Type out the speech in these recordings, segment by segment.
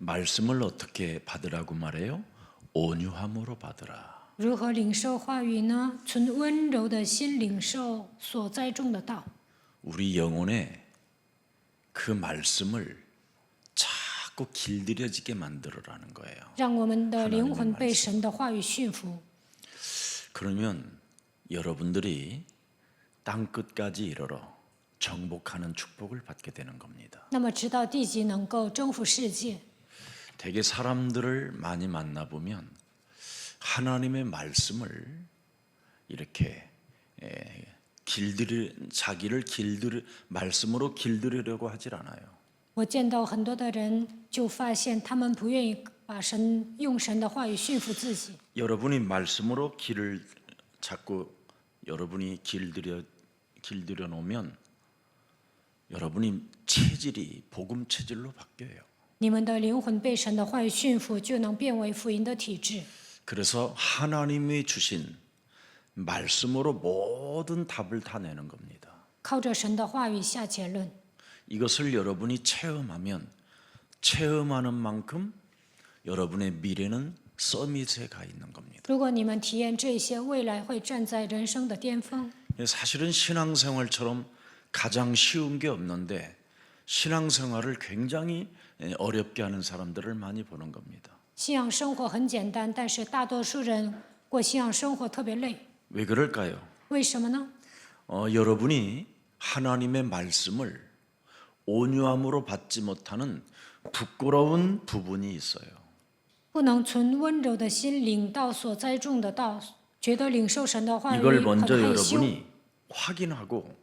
말씀을 어떻게 받으라고 말해요? 온유함으로 받으라. 如何领受话语呢？存温柔的心领受所栽种的道。 우리 영혼에 그 말씀을 자꾸 길들여지게 만들어라는 거예요. 让我们的灵魂被神的话语驯服。 그러면 여러분들이 땅 끝까지 이르러 정복하는 축복을 받게 되는 겁니다. 那么直到地极能够征服世界。 되게 사람들을 많이 만나보면 하나님의 말씀을 이렇게 말씀으로 길들이려고 하질 않아요. 我见到很多的人，就发现他们不愿意把用神的话语驯服自己。 여러분이 말씀으로 길을 자꾸 여러분이 길들여 놓으면 여러분이 체질이 복음 체질로 바뀌어요. 你们的灵魂被神的话语驯服，就能变为福音的体质。 그래서 하나님이 주신 말씀으로 모든 답을 다 내는 겁니다. 靠着神的话语下结论。 이것을 여러분이 체험하면 체험하는 만큼 여러분의 미래는 서밋에 가 있는 겁니다. 如果你们体验这些，未来会站在人生的巅峰。 사실은 신앙생활처럼 가장 쉬운 게 없는데 신앙생활을 굉장히 어렵게 하는 사람들을 많이 보는 겁니다. 信仰生活很简单，但是大多数人过信仰生活特别累。 왜 그럴까요? 为什么呢？ 여러분이 하나님의 말씀을 온유함으로 받지 못하는 부끄러운 부분이 있어요. 不能存温柔的心领到所栽种的道，觉得领受神的话语 이걸 很 먼저 害羞。 여러분이 확인하고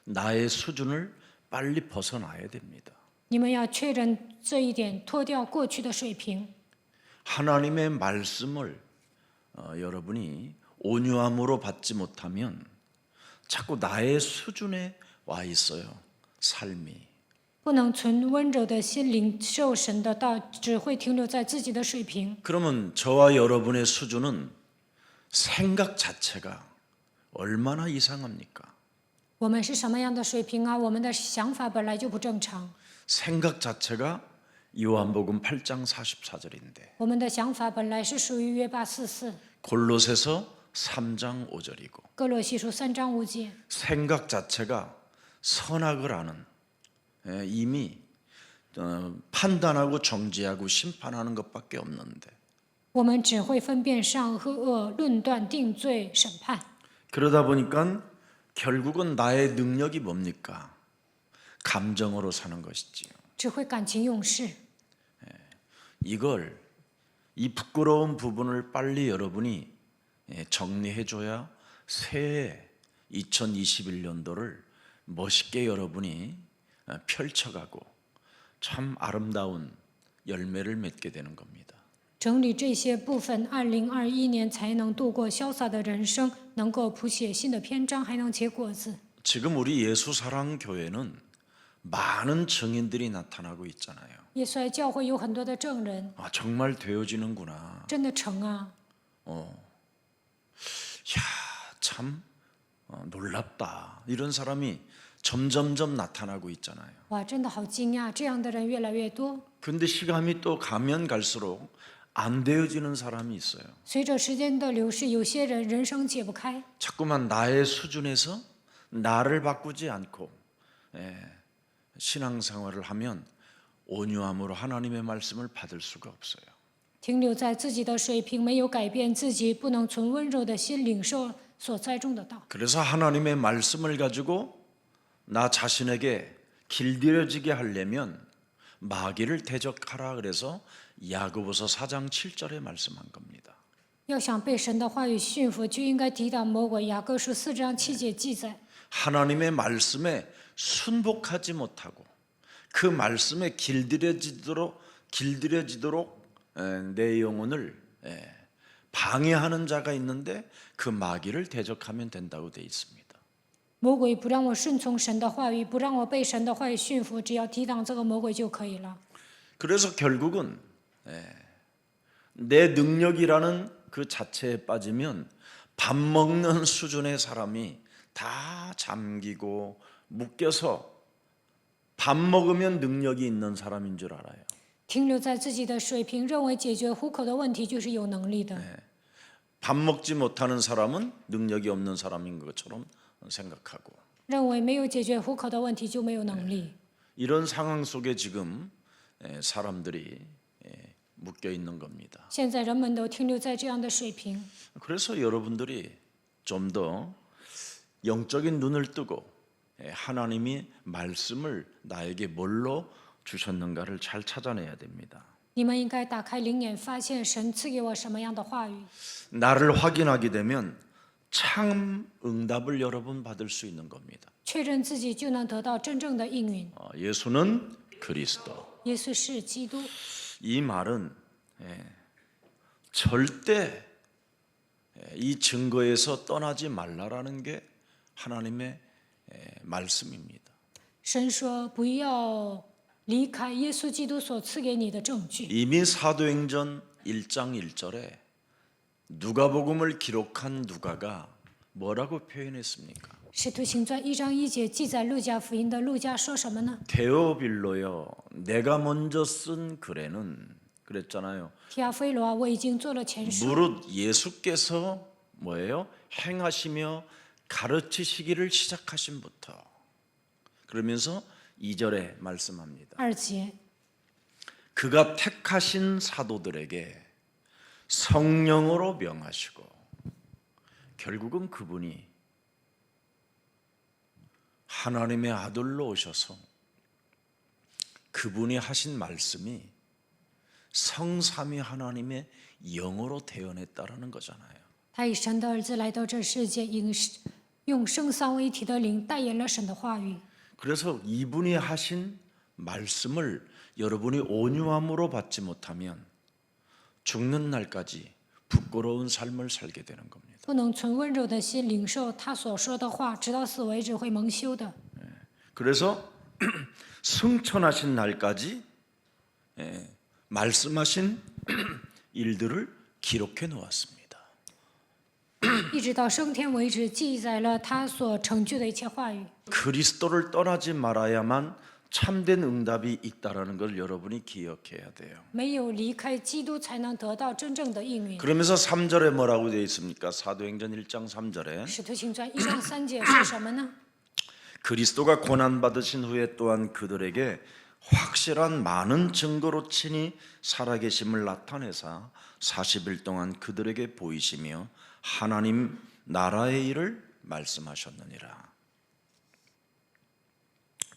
나의 수준을 빨리 벗어나야 됩니다. 你们要确认这一点，脱掉过去的水平。 하나님의 말씀을 여러분이 온유함으로 받지 못하면 자꾸 나의 수준에 와 있어요. 삶이. 不能存温柔的心领受神的道，只会停留在自己的水平。 그러면 저와 여러분의 수준은 생각 자체가 얼마나 이상합니까? 我们是什么样的水平啊？我们的想法本来就不正常， 생각 자체가 요한복음 8장 44절인데 我们的想法本来是属于约八44， 골로새서 3장 5절이고 哥罗西书3章5节。 생각 자체가 선악을 아는 이미 판단하고 정죄하고 심판하는 것밖에 없는데 我们只会分辨善和恶，论断定罪审判。 그러다 보니까 결국은 나의 능력이 뭡니까? 감정으로 사는 것이지요. 只会感情用事。 이 부끄러운 부분을 빨리 여러분이 정리해줘야 새해 2021년도를 멋있게 여러분이 펼쳐가고 참 아름다운 열매를 맺게 되는 겁니다. 整理这些部分，2021年才能度过潇洒的人生，能够谱写新的篇章，还能结果子。 지금 우리 예수사랑교회는 많은 증인들이 나타나고 있잖아요. 耶稣爱教会有很多的证人， 아, 정말 되어지는구나. 真的成啊！ 참 놀랍다. 이런 사람이 점점점 나타나고 있잖아요. 哇，真的好惊讶，这样的人越来越多。 근데 시간이 또 가면 갈수록 안 되어지는 사람이 있어요. 随着时间的流逝，有些人人生解不开， 자꾸만 나의 수준에서 나를 바꾸지 않고 신앙생활을 하면 온유함으로 하나님의 말씀을 받을 수가 없어요. 停留在自己的水平，没有改变自己，不能存温柔的心领受所栽种的道。 그래서 하나님의 말씀을 가지고 나 자신에게 길들여지게 하려면 마귀를 대적하라 그래서 야고보서 4장 7절에 말씀한 겁니다. 要想被神的话语驯服，就应该抵挡魔鬼。雅各书4章7节记载。 하나님의 말씀에 순복하지 못하고 그 말씀에 길들여지도록 내 영혼을 방해하는 자가 있는데 그 마귀를 대적하면 된다고 돼 있습니다. 魔鬼不让我顺从神的话语，不让我被神的话语驯服，只要抵挡这个魔鬼就可以了。 그래서 결국은 내 능력이라는 그 자체에 빠지면 밥 먹는 수준의 사람이 다 잠기고 묶여서 밥 먹으면 능력이 있는 사람인 줄 알아요. 停留在自己的水平，认为解决糊口的问题就是有能力的。 밥 먹지 못하는 사람은 능력이 없는 사람인 것처럼 생각하고 认为没有解决糊口的问题就没有能力。 이런 상황 속에 지금 사람들이 묶여 있는 겁니다. 现在人们都停留在这样的水平， 그래서 여러분들이 좀 더 영적인 눈을 뜨고 하나님이 말씀을 나에게 뭘로 주셨는가를 잘 찾아내야 됩니다. 你们应该打开灵眼，发现神赐给我什么样的话语。 나를 확인하게 되면 참 응답을 여러분 받을 수 있는 겁니다. 确认自己就能得到真正的应允。 예수는 그리스도. 耶稣是基督， 이 말은 절대 이 증거에서 떠나지 말라라는 게 하나님의 말씀입니다. 神说不要离开耶稣基督所赐给你的证据。 이미 사도행전 1장 1절에 누가복음을 기록한 누가가 뭐라고 표현했습니까? 使徒行传1章1节记载路加福音的路加说什么呢？ 데오빌로여 내가 먼저 쓴 글에는 그랬잖아요. 提阿非罗啊，我已经做了前书。 무릇 예수께서 뭐예요? 행하시며 가르치시기를 시작하신부터 그러면서 2절에 말씀합니다. 2节， 그가 택하신 사도들에게 성령으로 명하시고 결국은 그분이 하나님의 아들로 오셔서 그분이 하신 말씀이 성삼위 하나님의 영으로 태어났다라는 거잖아요. 他以神的儿子来到这世界，用圣三位一体的灵代言了神的话语。 그래서 이분이 하신 말씀을 여러분이 온유함으로 받지 못하면 죽는 날까지 부끄러운 삶을 살게 되는 겁니다. 不能存温柔的心领受他所说的话，直到死为止会蒙羞的。 그래서 승천하신 날까지 말씀하신 일들을 기록해 놓았습니다. 一直到升天为止，记载了他所成就的一切话语。 그리스도를 떠나지 말아야만 참된 응답이 있다라는 걸 여러분이 기억해야 돼요. 没有离开基督，才能得到真正的应允。 그러면서 3절에 뭐라고 되어 있습니까? 사도행전 1장 3절에 使徒行传1章3节是什么呢？ 그리스도가 고난 받으신 후에 또한 그들에게 확실한 많은 증거로 친히 살아계심을 나타내사 40일 동안 그들에게 보이시며 하나님 나라의 일을 말씀하셨느니라.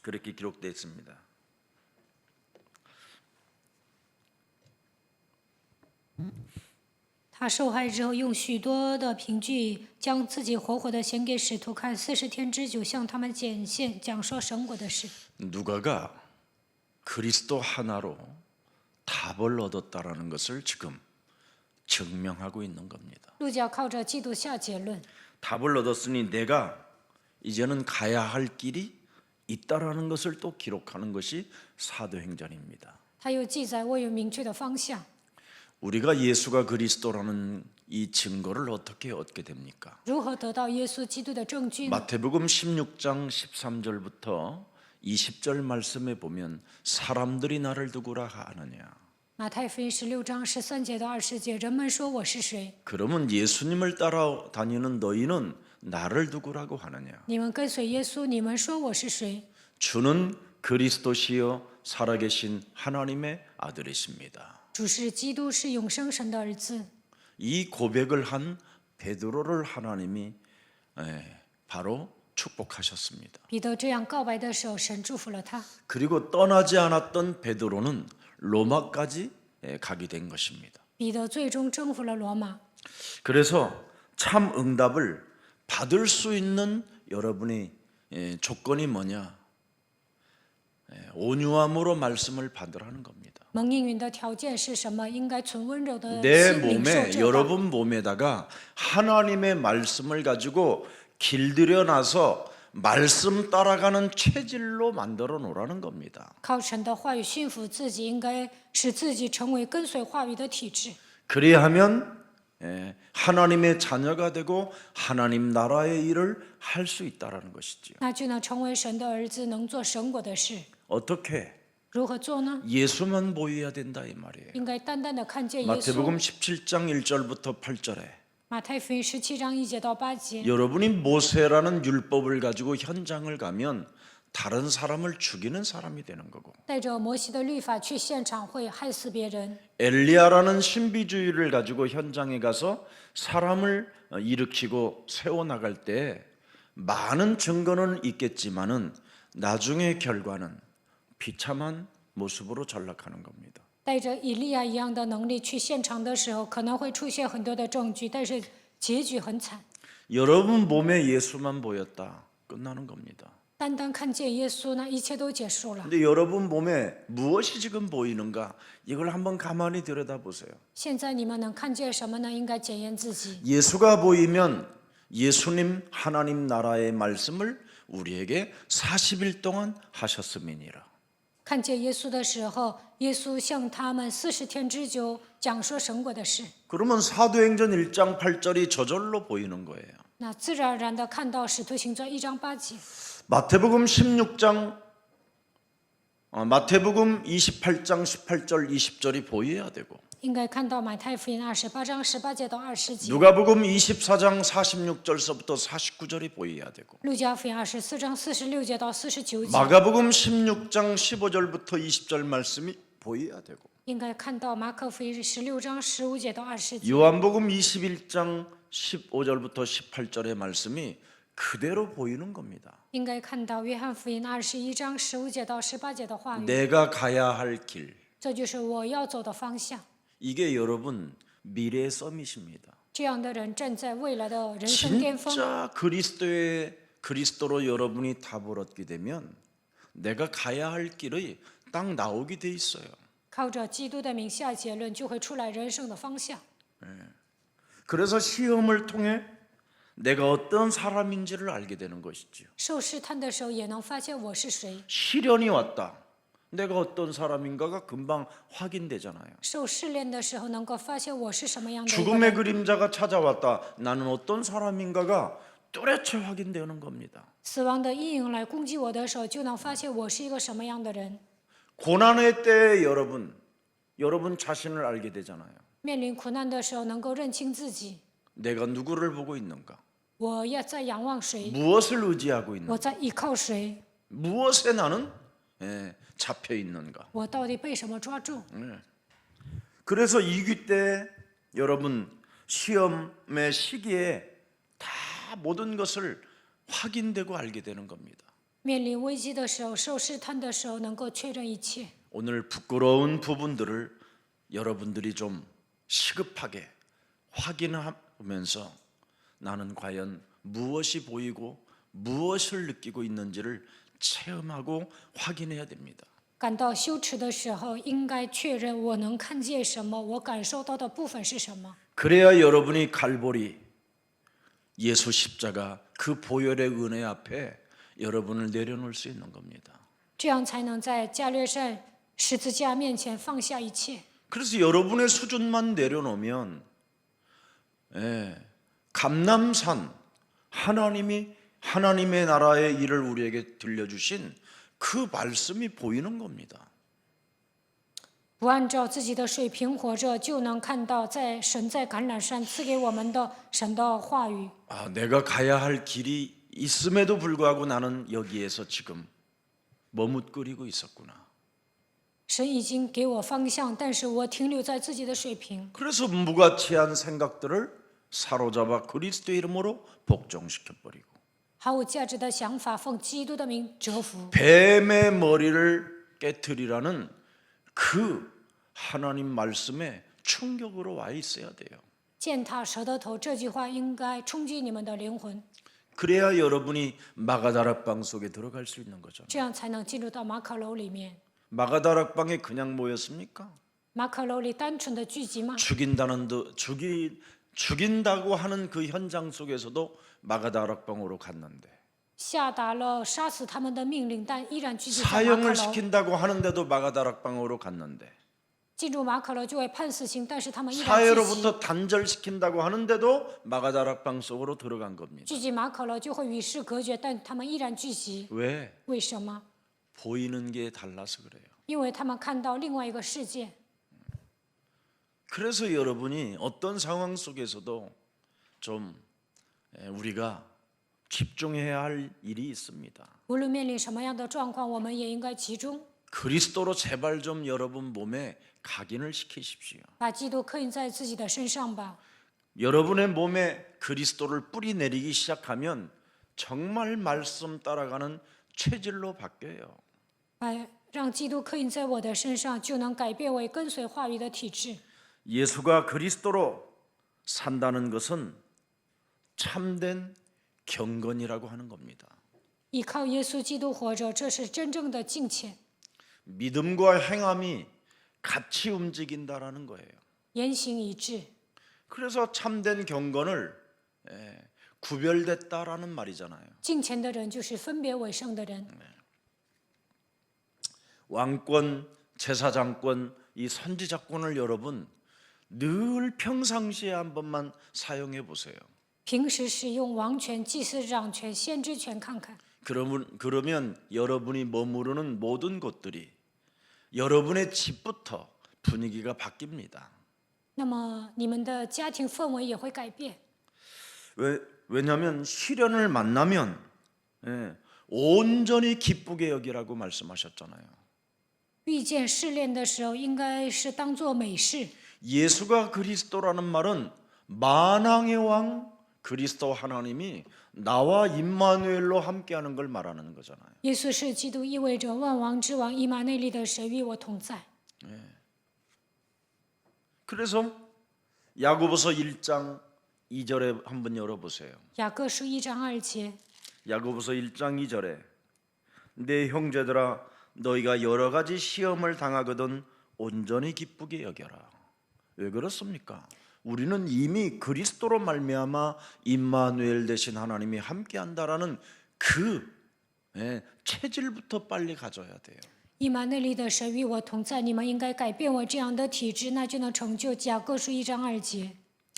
그렇게 기록되어 있습니다. 他受害之后，用许多的凭据将自己活活的显给使徒看，40天之久向他们显现，讲说神国的事。 누가가 그리스도 하나로 답을 얻었다라는 것을 지금 증명하고 있는 겁니다. 路加靠着基督下结论， 답을 얻었으니 내가 이제는 가야 할 길이 있다라는 것을 또 기록하는 것이 사도행전입니다. 他又记载我有明确的方向。 우리가 예수가 그리스도라는 이 증거를 어떻게 얻게 됩니까? 如何得到耶稣基督的证据呢？ 마태복음 16장 13절부터 20절 말씀에 보면 사람들이 나를 누구라 하느냐? 马太福音16章13节到20节，人们说我是谁？ 그러면 예수님을 따라다니는 너희는 나를 누구라고 하느냐? 你们跟随耶稣，你们说我是谁？ 주는 그리스도시요 살아계신 하나님의 아들이십니다. 主是基督，是永生神的儿子。 이 고백을 한 베드로를 하나님이 바로 축복하셨습니다. 彼得这样告白的时候，神祝福了他。 그리고 떠나지 않았던 베드로는 로마까지 가게 된 것입니다. 彼得最终征服了罗马。 그래서 참 응답을 받을 수 있는 여러분의 조건이 뭐냐? 온유함으로 말씀을 받으라는 겁니다. 蒙应允的条件是什么？应该存温柔的 내 心领受 몸에 这道。 여러분 몸에다가 하나님의 말씀을 가지고 길들여 놔서 말씀 따라가는 체질로 만들어 놓으라는 겁니다. 靠神的话语驯服自己，应该使自己成为跟随话语的体质。 그리하면 하나님의 자녀가 되고 하나님 나라의 일을 할 수 있다라는 것이지요. 那就能成为神的儿子，能做神国的事。 어떻게? 如何做呢？ 예수만 보여야 된다 이 말이에요. 应该单单的看见耶 마태복음 稣。 17장 1절부터 8절에 马太福音17章1节到8节， 여러분이 모세라는 율법을 가지고 현장을 가면 다른 사람을 죽이는 사람이 되는 거고 带着摩西的律法去现场会害死别人。 엘리야라는 신비주의를 가지고 현장에 가서 사람을 일으키고 세워나갈 때 많은 증거는 있겠지만은 나중에 결과는 비참한 모습으로 전락하는 겁니다. 带着以利亚一样的能力去现场的时候，可能会出现很多的证据，但是结局很惨。 여러분 몸에 예수만 보였다. 끝나는 겁니다. 单单看见耶稣呢，一切都结束了。 근데 여러분 몸에 무엇이 지금 보이는가? 이걸 한번 가만히 들여다보세요. 现在你们能看见什么呢？应该检验自己。 예수가 보이면 예수님 하나님 나라의 말씀을 우리에게 40일 동안 하셨음이니라. 看见耶稣的时候，耶稣向他们40天之久讲说神国的事。 그러면 사도행전 1장 8절이 저절로 보이는 거예요. 那自然而然的看到使徒行传1章8节， 마태복음 16장 마태복음 28장 18절 20절이 보여야 되고 应该看到马太福音28章18节到20节， 누가복음 24장 46절서부터 49절이 보여야 되고 路加福音24章46节到49节， 마가복음 16장 15절부터 20절 말씀이 보여야 되고 应该看到马可福音16章15节到20节， 요한복음 21장 15절부터 18절의 말씀이 그대로 보이는 겁니다. 应该看到约翰福音21章15节到18节的话语， 내가 가야 할 길. 这就是我要走的方向。 이게 여러분 미래의 서밋입니다. 这样的人站在未来的人生巅峰。 진짜 그리스도로 여러분이 답을 얻게 되면 내가 가야 할 길이 딱 나오게 돼 있어요. 靠着基督的名下结论，就会出来人生的方向。 그래서 시험을 통해 내가 어떤 사람인지를 알게 되는 것이지요. 受试探的时候，也能发现我是谁。 시련이 왔다. 내가 어떤 사람인가가 금방 확인되잖아요. 受试炼的时候，能够发现我是什么样的一个 죽음의 人。 그림자가 찾아왔다. 나는 어떤 사람인가가 뚜렷이 확인되는 겁니다. 死亡的阴影来攻击我的时候，就能发现我是一个什么样的人。 고난의 때에 여러분 자신을 알게 되잖아요. 面临苦难的时候，能够认清自己， 내가 누구를 보고 있는가? 我要在仰望谁， 무엇을 의지하고 있는가? 我在依靠谁， 무엇에 나는 잡혀 있는가? 我到底被什么抓住？ 그래서 이기 때 여러분 시험의 시기에 다 모든 것을 확인되고 알게 되는 겁니다. 面临危机的时候，受试探的时候，能够确认一切。 오늘 부끄러운 부분들을 여러분들이 좀 시급하게 확인하면서 나는 과연 무엇이 보이고 무엇을 느끼고 있는지를 체험하고 확인해야 됩니다. 感到羞耻的时候，应该确认我能看见什么，我感受到的部分是什么。 그래야 여러분이 갈보리 예수 십자가 그 보혈의 은혜 앞에 여러분을 내려놓을 수 있는 겁니다. 这样才能在加略山十字架面前放下一切。 그래서 여러분의 수준만 내려놓으면 감람산 하나님의 나라의 일을 우리에게 들려주신 그 말씀이 보이는 겁니다. 不按照自己的水平活着，就能看到在神在橄榄山赐给我们的神的话语。 아, 내가 가야 할 길이 있음에도 불구하고 나는 여기에서 지금 머뭇거리고 있었구나. 神已经给我方向，但是我停留在自己的水平， 그래서 무가치한 생각들을 사로잡아 그리스도의 이름으로 복종시켜버리고 毫无价值的想法奉基督的名折服。 뱀의 머리를 깨트리라는 그 하나님 말씀에 충격으로 와 있어야 돼요. 践踏蛇的头，这句话应该冲击你们的灵魂， 그래야 여러분이 마가다락방 속에 들어갈 수 있는 거죠. 这样才能进入到马可楼里面。 마가다락방에 그냥 모였습니까? 马可楼里单纯的聚集吗？ 죽인다고 하는 그 현장 속에서도 마가다락방으로 갔는데 下达了杀死他们的命令，但依然聚集在马可 사형을 楼。 시킨다고 하는데도 마가다락방으로 갔는데 进入马可楼就会判死刑，但是他们依然聚集。 사회로부터 단절시킨다고 하는데도 마가다락방 속으로 들어간 겁니다. 聚集马可楼就会与世隔绝，但他们依然聚集。 왜? 为什么？ 보이는 게 달라서 그래요. 因为他们看到另外一个世界。 그래서 여러분이 어떤 상황 속에서도 좀 우리가 집중해야 할 일이 있습니다. 无论面临什么样的状况，我们也应该集中 그리스도로 제발 좀 여러분 몸에 각인을 시키십시오. 把基督刻印在自己的身上吧。 여러분의 몸에 그리스도를 뿌리 내리기 시작하면 정말 말씀 따라가는 체질로 바뀌어요. 让基督刻印在我的身上，就能改变为跟随话语的体质。 예수가 그리스도로 산다는 것은 참된 경건이라고 하는 겁니다. 依靠耶稣基督活着，这是真正的敬虔。 믿음과 행함이 같이 움직인다라는 거예요. 言行一致， 그래서 참된 경건을 구별됐다라는 말이잖아요. 敬虔的人就是分别为圣的人。 왕권, 제사장권, 이 선지자권을 여러분 늘 평상시에 한 번만 사용해 보세요. 平时使用王权、祭司长权、先知权看看， 그러면 여러분이 머무르는 모든 곳들이 여러분의 집부터 분위기가 바뀝니다. 那么你们的家庭氛围也会改变。 왜냐하면 시련을 만나면 온전히 기쁘게 여기라고 말씀하셨잖아요. 遇见试炼的时候，应该是当作美事。 예수가 그리스도라는 말은 만왕의 왕 그리스도 하나님이 나와 임마누엘로 함께하는 걸 말하는 거잖아요. 耶稣是基督，意味着万王之王以马内利的神与我同在。 그래서 야고보서 1장 2절에 한번 열어보세요. 雅各书1章2节， 야고보서 1장 2절에 내 형제들아 너희가 여러 가지 시험을 당하거든 온전히 기쁘게 여겨라. 왜 그렇습니까? 우리는 이미 그리스도로 말미암아 임마누엘 되신 하나님이 함께한다라는 그 체질부터 빨리 가져야 돼요. 以马内利的神与我同在，你们应该改变我这样的体质，那就能成就雅各书1章2节。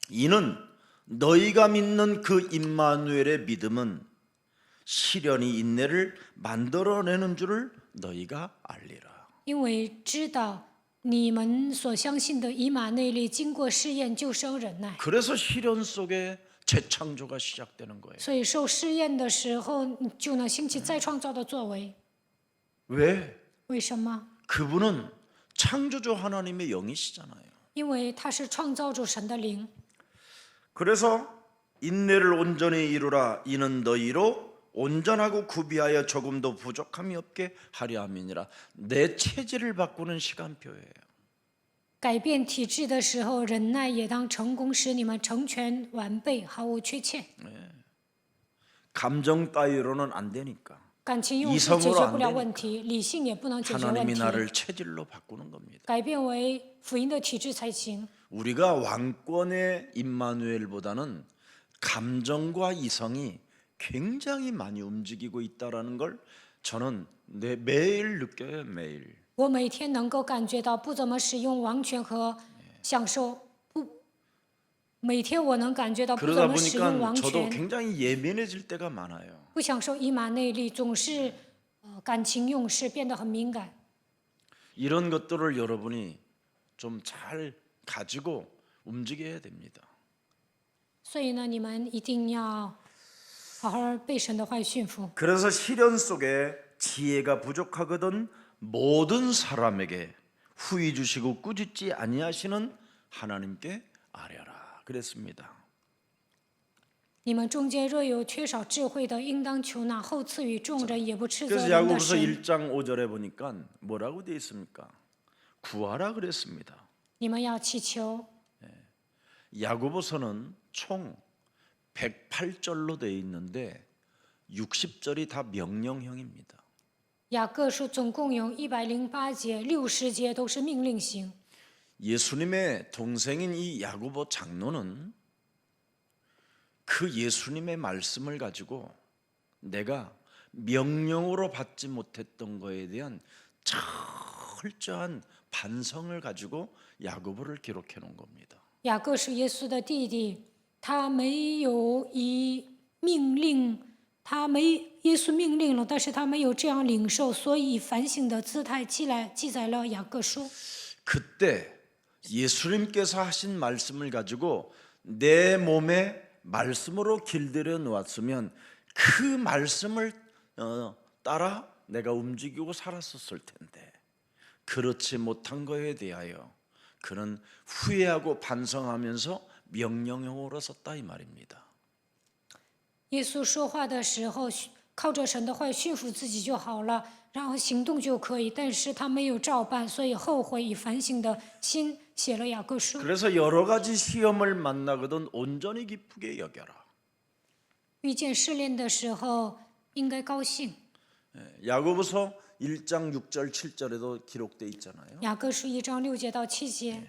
이는 너희가 믿는 그 임마누엘의 믿음은 시련이 인내를 만들어내는 줄을 너희가 알리라. 因为知道你们所相信的以马内利经过试验就生忍耐， 그래서 시련 속에 재창조가 시작되는 거예요. 所以受试验的时候就能兴起再创造的作为。 왜? 为什么？ 그분은 창조주 하나님의 영이시잖아요. 因为他是创造主神的灵。 그래서 인내를 온전히 이루라. 이는 너희로 온전하고 구비하여 조금도 부족함이 없게 하려 함이니라. 내 체질을 바꾸는 시간표예요. 改变体质的时候，忍耐也当成功，使你们成全完备，毫无缺欠。 감정 따위로는 안 되니까. 感情用事解决不了问题，理性也不能解决问 하나님이 题， 나를 체질로 바꾸는 겁니다. 改变为福音的体质才行。 우리가 왕권의 임마누엘보다는 감정과 이성이 굉장히 많이 움직이고 있다라는 걸 저는 매일 느껴요. 매일. 我每天能够感觉到不怎么使用王权和享受，每天我能感觉到不怎 그러다 么使用 보니까 王 저도 权， 굉장히 예민해질 때가 많아요. 不享受以马内利，总是感情用事，变得很敏感。 이런 것들을 여러분이 좀 잘 가지고 움직여야 됩니다. 所以呢，你们一定要好好被神的话语驯服。 그래서 시련 속에 지혜가 부족하거든 모든 사람에게 후히 주시고 꾸짖지 아니하시는 하나님께 아뢰라 그랬습니다. 你们中间若有缺少智慧的，应当求那后赐予众人也不斥责 그래서 人的 야고보서 神。 1장 5절에 보니까 뭐라고 되어 있습니까? 구하라 그랬습니다. 你们要祈求。 야고보서는 총 108절로 되어 있는데 60절이 다 명령형입니다. 雅各书总共有108节，60节都是命令型。 예수님의 동생인 이 야고보 장로는 그 예수님의 말씀을 가지고 내가 명령으로 받지 못했던 것에 대한 철저한 반성을 가지고 야고보를 기록해 놓은 겁니다. 雅各是耶稣的弟弟，他没有以命令耶稣命令了，但是他没有这样领受，所以以反省的姿态记载了雅各书。 그때 예수님께서 하신 말씀을 가지고 내 몸에 말씀으로 길들여 놓았으면 그 말씀을 따라 내가 움직이고 살았었을 텐데 그렇지 못한 것에 대하여 그는 후회하고 반성하면서 명령형으로 썼다 이 말입니다. 耶稣说话的时候，靠着神的话驯服自己就好了，然后行动就可以。但是他没有照办，所以后悔，以反省的心写了雅各书。 그래서 여러 가지 시험을 만나거든 온전히 기쁘게 여겨라. 遇见试炼的时候，应该高兴。 야고보서 1장 6절 7절에도 기록돼 있잖아요. 雅各书1章6节到7节，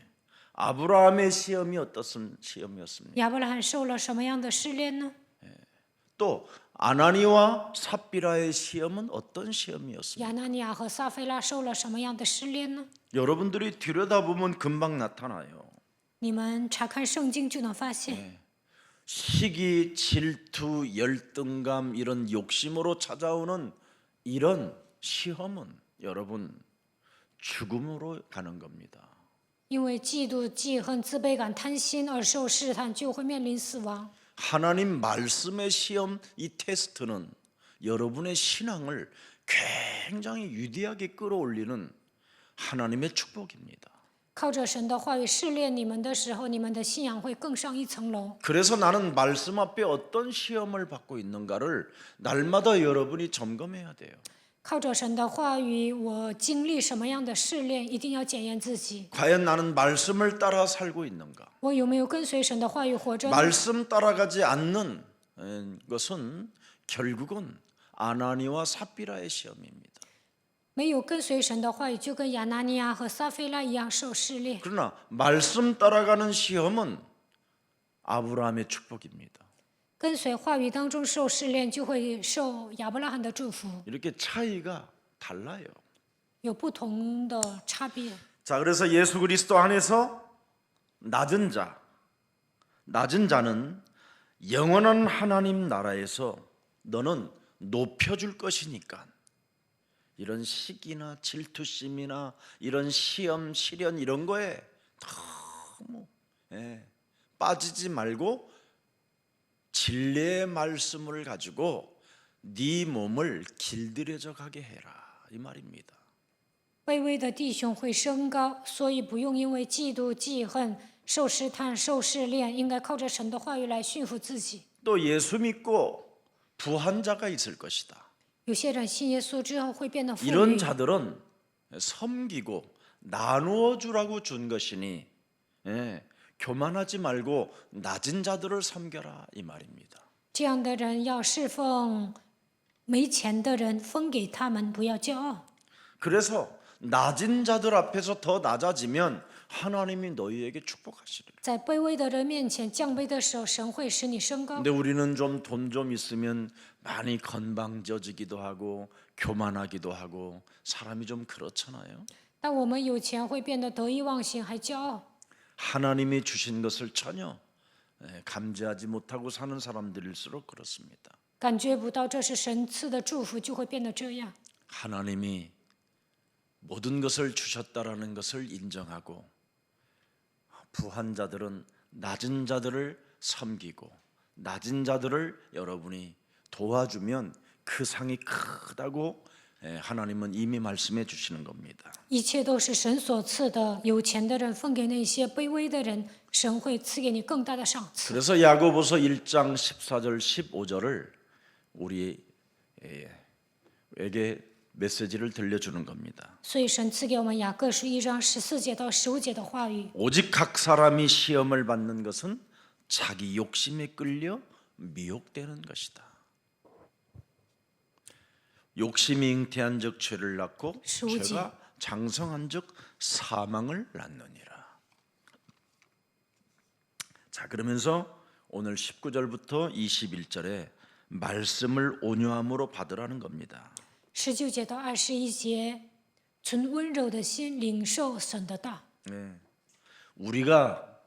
아브라함의 시험이 어떤 시험이었습니까? 亚伯拉罕受了什么样的试炼呢？ 또 아나니와 삽비라의 시험은 어떤 시험이었습니까? 亚拿尼亚和撒菲拉受了什么样的试炼呢？ 여러분들이 들여다보면 금방 나타나요. 你们查看圣经就能发现， 시기, 질투, 열등감 이런 욕심으로 찾아오는 이런 시험은 여러분 죽음으로 가는 겁니다. 因为嫉妒、记恨、自卑感、贪心而受试探，就会面临死亡。 하나님 말씀의 시험 이 테스트는 여러분의 신앙을 굉장히 위대하게 끌어올리는 하나님의 축복입니다. 靠着神的话语试炼你们的时候，你们的信仰会更上一层楼。 그래서 나는 말씀 앞에 어떤 시험을 받고 있는가를 날마다 여러분이 점검해야 돼요. 靠着神的话语，我经历什么样的试炼，一定要检验自己。 과연 나는 말씀을 따라 살고 있는가? 我有没有跟随神的话语活着呢？ 말씀 따라가지 않는 것은 결국은 아나니와 삽비라의 시험입니다. 没有跟随神的话语，就跟亚拿尼亚和撒菲拉一样受试炼。 그러나 말씀 따라가는 시험은 아브라함의 축복입니다. 跟随话语当中受试炼，就会受亚伯拉罕的祝福， 이렇게 차이가 달라요. 有不同的差别。 자, 그래서 예수 그리스도 안에서 낮은 자는 영원한 하나님 나라에서 너는 높여줄 것이니까 이런 시기나 질투심이나 이런 시험, 시련 이런 거에 너무 빠지지 말고 진리의 말씀을 가지고 네 몸을 길들여져 가게 해라 이 말입니다. 卑微的弟兄会升高，所以不用因为嫉妒、记恨、受试探、受试炼，应该靠着神的话语来驯服自己。 또 예수 믿고 부한 자가 있을 것이다. 有些人信耶稣之后会变得富 이런 裕， 자들은 섬기고 나누어 주라고 준 것이니 교만하지 말고 낮은 자들을 섬겨라 이 말입니다. 这样的人要侍奉没钱的人，分给他们，不要骄傲。 그래서 낮은 자들 앞에서 더 낮아지면 하나님이 너희에게 축복하시리라. 在卑微的人面前降卑的时候，神会使你升高。 근데 우리는 좀 돈 좀 있으면 많이 건방져지기도 하고 교만하기도 하고 사람이 좀 그렇잖아요. 但我们有钱会变得得意忘形，还骄傲。 하나님이 주신 것을 전혀 감지하지 못하고 사는 사람들일수록 그렇습니다. 感觉不到这是神赐的祝福，就会变得这样。 하나님이 모든 것을 주셨다라는 것을 인정하고 부한 자들은 낮은 자들을 섬기고 낮은 자들을 여러분이 도와주면 그 상이 크다고 하나님은 이미 말씀해 주시는 겁니다. 一切都是神所赐的，有钱的人分给那些卑微的人，神会赐给你更大的赏赐。 그래서 야고보서 1장 14절 15절을 우리에게 메시지를 들려주는 겁니다. 所以神赐给我们雅各书1章14节到15节的话语。 오직 각 사람이 시험을 받는 것은 자기 욕심에 끌려 미혹되는 것이다. 욕심이 잉태한즉 죄를 낳고 수지. 죄가 장성한즉 사망을 낳느니라. 자, 그러면서 오늘 19절부터 21절에 말씀을 온유함으로 받으라는 겁니다. 19节到21节，存温柔的心领受神的道。 우리가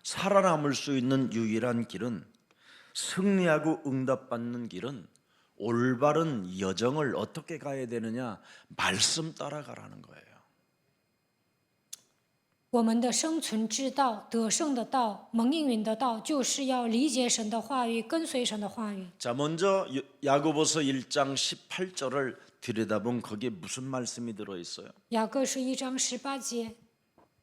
살아남을 수 있는 유일한 길은 승리하고 응답받는 길은 올바른 여정을 어떻게 가야 되느냐? 말씀 따라가라는 거예요. 我们的生存之道、得胜的道、蒙应允的道，就是要理解神的话语，跟随神的话语。 자, 먼저 야고보서 1장 18절을 들여다보면 거기에 무슨 말씀이 들어 있어요? 雅各书1章18节，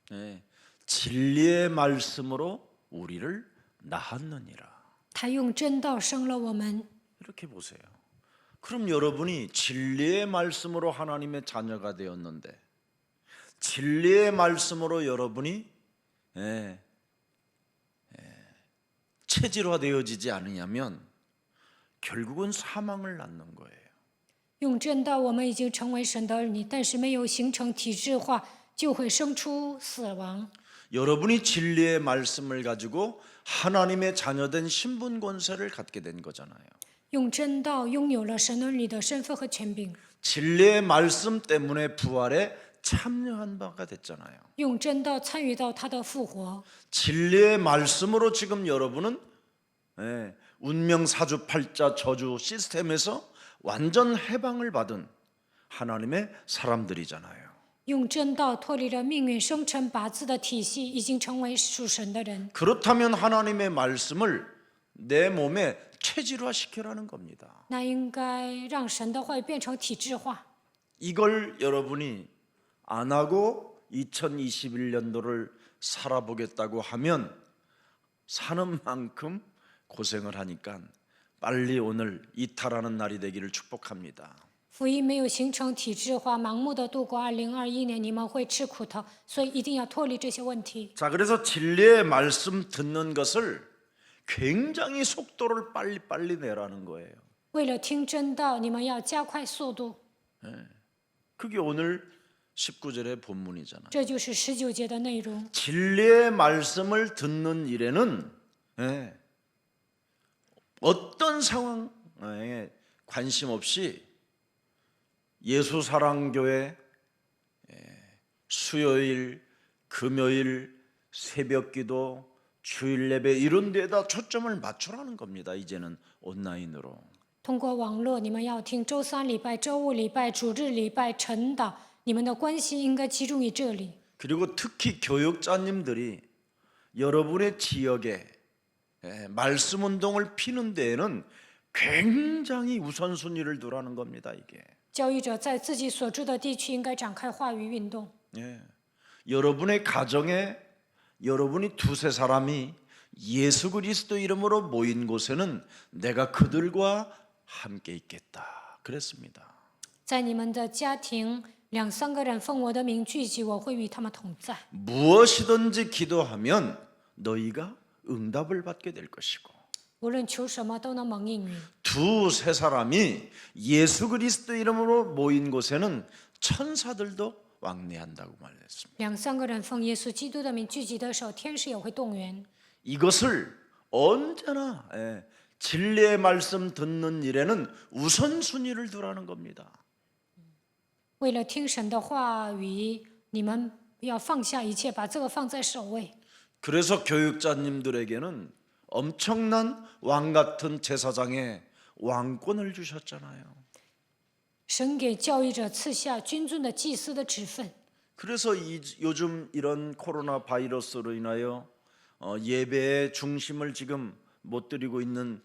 네, 진리의 말씀으로 우리를 낳았느니라. 他用真道生了我们。 이렇게 보세요. 그럼 여러분이 진리의 말씀으로 하나님의 자녀가 되었는데 진리의 말씀으로 여러분이 체질화되어지지 않으냐면 결국은 사망을 낳는 거예요. 用真道，我们已经成为神的儿女，但是没有形成体制化，就会生出死亡。 여러분이 진리의 말씀을 가지고 하나님의 자녀된 신분 권세를 갖게 된 거잖아요. 用真道拥有了神儿女的身份和权柄， 진리의 말씀 때문에 부활에 참여한 바가 됐잖아요. 用真道参与到他的复活。 진리의 말씀으로 지금 여러분은 운명 사주팔자 저주 시스템에서 완전 해방을 받은 하나님의 사람들이잖아요. 用真道脱离了命运生辰八字的体系，已经成为属神的人。 그렇다면 하나님의 말씀을 내 몸에 체질화시키라는 겁니다. 那应该让神的话语变成体制化。 이걸 여러분이 안 하고 2021년도를 살아보겠다고 하면 사는 만큼 고생을 하니까 빨리 오늘 이탈하는 날이 되기를 축복합니다. 福音没有形成体制化，盲目的度过2021年，你们会吃苦头，所以一定要脱离这些问题。 자, 그래서 진리의 말씀 듣는 것을 굉장히 속도를 빨리 내라는 거예요. 为了听真道，你们要加快速度。 그게 오늘 19절의 본문이잖아요. 这就是19节的内容。 진리의 말씀을 듣는 일에는 어떤 상황에 관심 없이 예수사랑교회 수요일, 금요일, 새벽기도, 주일예배 이런 데에다 초점을 맞추라는 겁니다. 이제는 온라인으로. 通过网络，你们要听周三礼拜、周五礼拜、主日礼拜、晨祷，你们的关心应该集中于这里。 그리고 특히 교육자님들이 여러분의 지역에 말씀 운동을 피는 데에는 굉장히 우선순위를 두라는 겁니다. 이게 教育者在自己所住的地区应该展开话语运动。 여러분의 가정에 여러분이 두세 사람이 예수 그리스도 이름으로 모인 곳에는 내가 그들과 함께 있겠다. 그랬습니다. 在你们的家庭，2、3个人奉我的名聚集，我会与他们同在。 무엇이든지 기도하면 너희가 응답을 받게 될 것이고 无论求什么，都能蒙应允。 두세 사람이 예수 그리스도 이름으로 모인 곳에는 천사들도 왕래한다고 말했습니다. 2、3个人奉耶稣基督的名聚集的时候，天使也会动员。 이것을 언제나 진리의 말씀 듣는 일에는 우선순위를 두라는 겁니다. 为了听神的话语，你们要放下一切，把这个放在首位。 그래서 교육자님들에게는 엄청난 왕 같은 제사장의 왕권을 주셨잖아요. 神给教育者赐下君尊的祭司的职分。 그래서 요즘 이런 코로나 바이러스로 인하여 예배의 중심을 지금 못 드리고 있는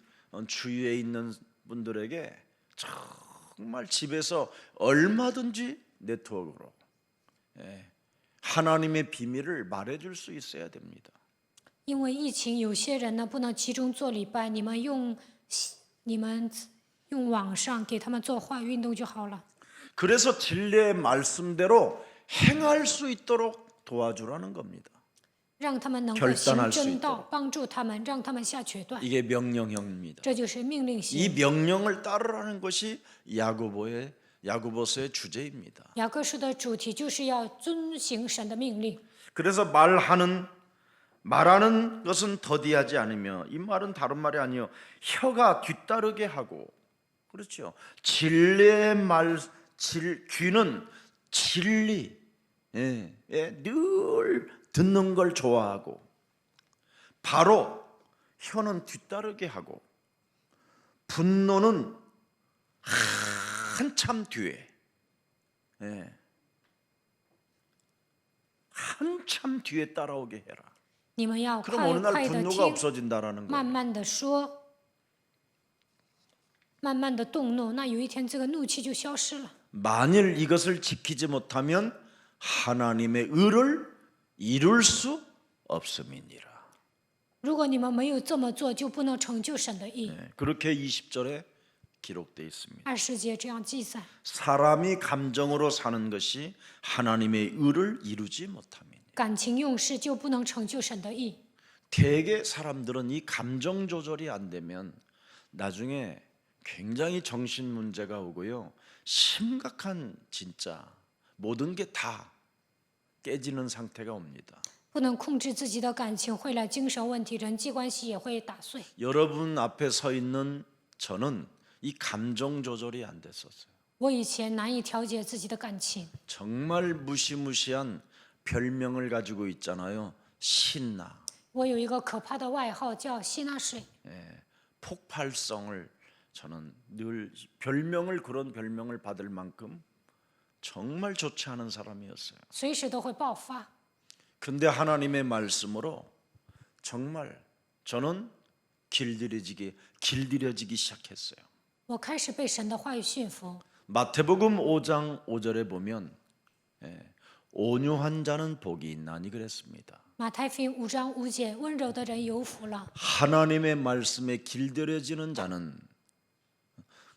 주위에 있는 분들에게 정말 집에서 얼마든지 네트워크로 하나님의 비밀을 말해줄 수 있어야 됩니다. 因为疫情，有些人呢不能集中做礼拜，你们用网上给他们做话语运动就好了。 그래서 진리의 말씀대로 행할 수 있도록 도와주라는 겁니다. 让他们能够 결단할 行 수 正道 있도록 ，帮助他们，让他们下决断。 이게 명령형입니다. 这就是命令 이 型。 명령을 따르라는 것이 야고보서의 주제입니다. 雅各书的主题就是要遵行神的命令。 그래서 말하는 것은 더디하지 않으며 이 말은 다른 말이 아니요 혀가 뒤따르게 하고 그렇죠. 진리의 귀는 진리 늘 듣는 걸 좋아하고 바로 혀는 뒤따르게 하고 분노는 한참 뒤에, 예, 한참 뒤에 따라오게 해라. 你们要 그럼 快 어느 날 快的 분노가 听， 없어진다라는 慢 거예요. 慢的说，慢慢的动怒，那有一天这个怒气就消失了。 만일 이것을 지키지 못하면 하나님의 의를 이룰 수 없음이니라. 如果你们没有这么做，就不能成就神的义。 예, 그렇게 20절에 기록되어 있습니다. 20节这样记载。 사람이 감정으로 사는 것이 하나님의 의를 이루지 못함이니. 感情用事就不能成就神的义。 대개 사람들은 이 감정 조절이 안 되면 나중에 굉장히 정신 문제가 오고요. 심각한 진짜 모든 게 다 깨지는 상태가 옵니다. 不能控制自己的感情，会来精神问题，人际关系也会打碎。 여러분 앞에 서 있는 저는 이 감정 조절이 안 됐었어요. 我以前难以调节自己的感情， 정말 무시무시한 별명을 가지고 있잖아요. 신나. 我有一个可怕的外号叫希纳水。 폭발성을 저는 늘 별명을 그런 별명을 받을 만큼 정말 좋지 않은 사람이었어요. 随时都会爆发。 근데 하나님의 말씀으로 정말 저는 길들여지기 시작했어요. 我开始被神的话语驯服。 마태복음 5장 5절에 보면 온유한 자는 복이 있나니 그랬습니다. 马太福音5章5节，温柔的人有福了。 하나님의 말씀에 길들여지는 자는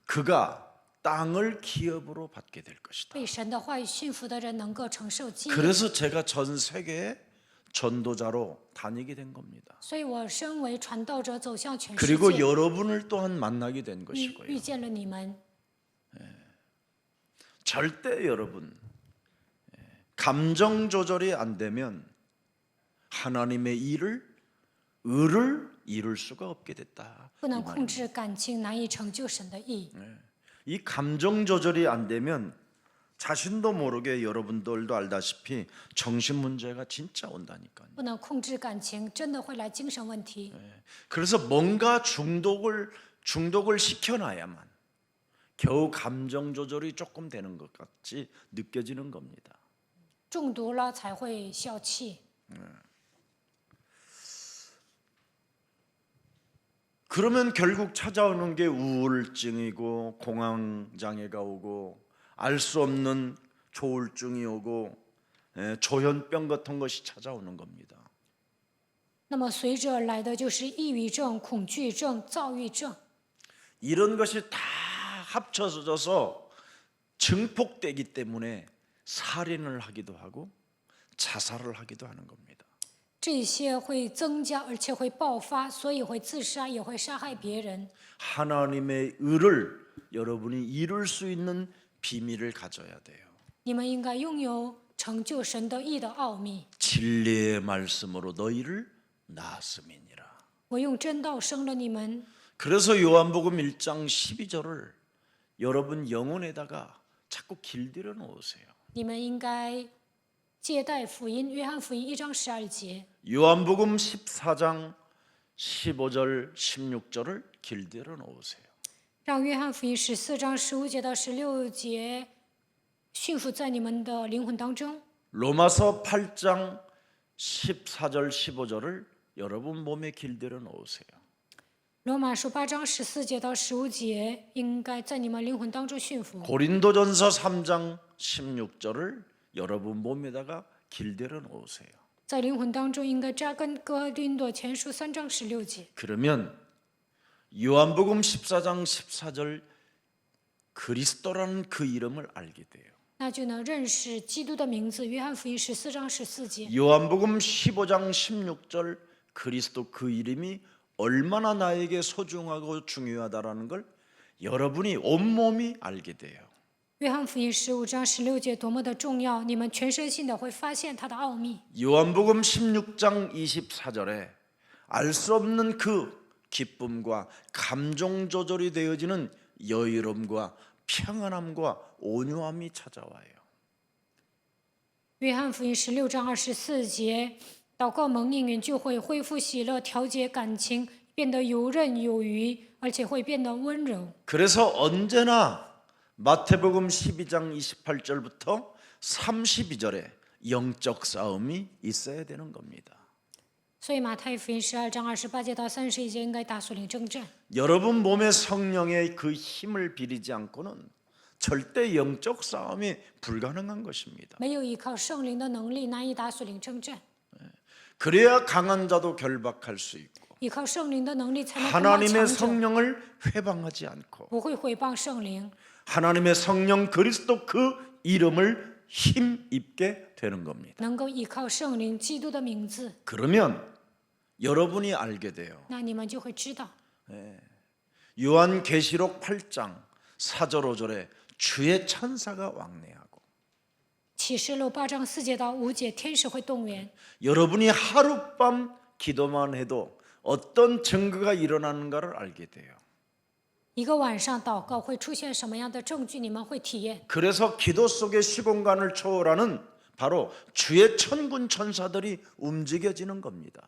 그가 땅을 기업으로 받게 될 것이다. 被神的话语驯服的人能够承受基业。 그래서 제가 전 세계에 전도자로 다니게 된 겁니다. 所以我身为传道者走向全世 그리고 界， 여러분을 또한 만나게 된 遇 것이고요. 见了你们。 절대 여러분 감정 조절이 안 되면 하나님의 의를 이룰 수가 없게 됐다. 不能控制感情，难以成就神的义。 이 감정 조절이 안 되면 자신도 모르게 여러분들도 알다시피 정신 문제가 진짜 온다니까요. 不能控制感情，真的会来精神问题。 그래서 뭔가 중독을 시켜놔야만 겨우 감정 조절이 조금 되는 것 같이 느껴지는 겁니다. 中毒了才会消气。 그러면 결국 찾아오는 게 우울증이고 공황장애가 오고 알 수 없는 조울증이 오고 조현병 같은 것이 찾아오는 겁니다. 那么随之而来的就是抑郁症、恐惧症、躁郁症。 이런 것이 다 합쳐져서 증폭되기 때문에 살인을 하기도 하고 자살을 하기도 하는 겁니다. 这些会增加，而且会爆发，所以会自杀，也会杀害别人。 하나님의 의를 여러분이 이룰 수 있는 비밀을 가져야 돼요. 你们应该拥有成就神的义的奥秘。 진리의 말씀으로 너희를 낳았음이니라. 我用真道生了你们。 그래서 요한복음 1장 12절을 여러분 영혼에다가 자꾸 길들여 놓으세요. 你们应该借贷福音，约翰福音1章12节。 요한복음 14장 15절 16절을 길들여 놓으세요. 让约翰福音14章15节到16节驯服在你们的灵魂当中。 로마서 8장 14절 15절을 여러분 몸에 길들여 놓으세요. 罗马书8章14节到15节应该在你们灵魂当中驯服。 고린도전서 3장 16절을 여러분 몸에다가 길들여 놓으세요. 在灵魂当中应该扎根哥林多前书3章16节。 그러면 요한복음 14장 14절 그리스도라는 그 이름을 알게 돼요. 那就能认识基督的名字。约翰福音14章14节。 요한복음 15장 16절 그리스도 그 이름이 얼마나 나에게 소중하고 중요하다라는 걸 여러분이 온몸이 알게 돼요. 约翰福音15章16节多么的重要，你们全身心的会发现它的奥秘。 요한복음 16장 24절에 알 수 없는 그 기쁨과 감정 조절이 되어지는 여유로움과 평안함과 온유함이 찾아와요. 约翰福音16章24节，祷告蒙应允就会恢复喜乐，调节感情，变得游刃有余，而且会变得温柔。 그래서 언제나 마태복음 12장 28절부터 32절에 영적 싸움이 있어야 되는 겁니다. 所以马太福音12章28节到31节应该打属灵征战。 여러분 몸에 성령의 그 힘을 빌리지 않고는 절대 영적 싸움이 불가능한 것입니다. 没有依靠圣灵的能力，难以打属灵征战。 그래야 강한 자도 결박할 수 있고 依靠圣灵的能力，才能攻打 하나님의 强者， 성령을 회방하지 않고 不会毁谤圣灵， 하나님의 성령 그리스도 그 이름을 힘입게 되는 겁니다. 能够依靠圣灵基督的名字， 그러면 여러분이 알게 돼요. 那你们就会知道。 요한계시록 8장 4절 5절에 주의 천사가 왕래하고 启示录8章4节到5节，天使会动员。 여러분이 하룻밤 기도만 해도 어떤 증거가 일어나는가를 알게 돼요. 一个晚上祷告会出现什么样的证据，你们会体验。 그래서 기도 속의 시공간을 초월하는 바로 주의 천군 천사들이 움직여지는 겁니다.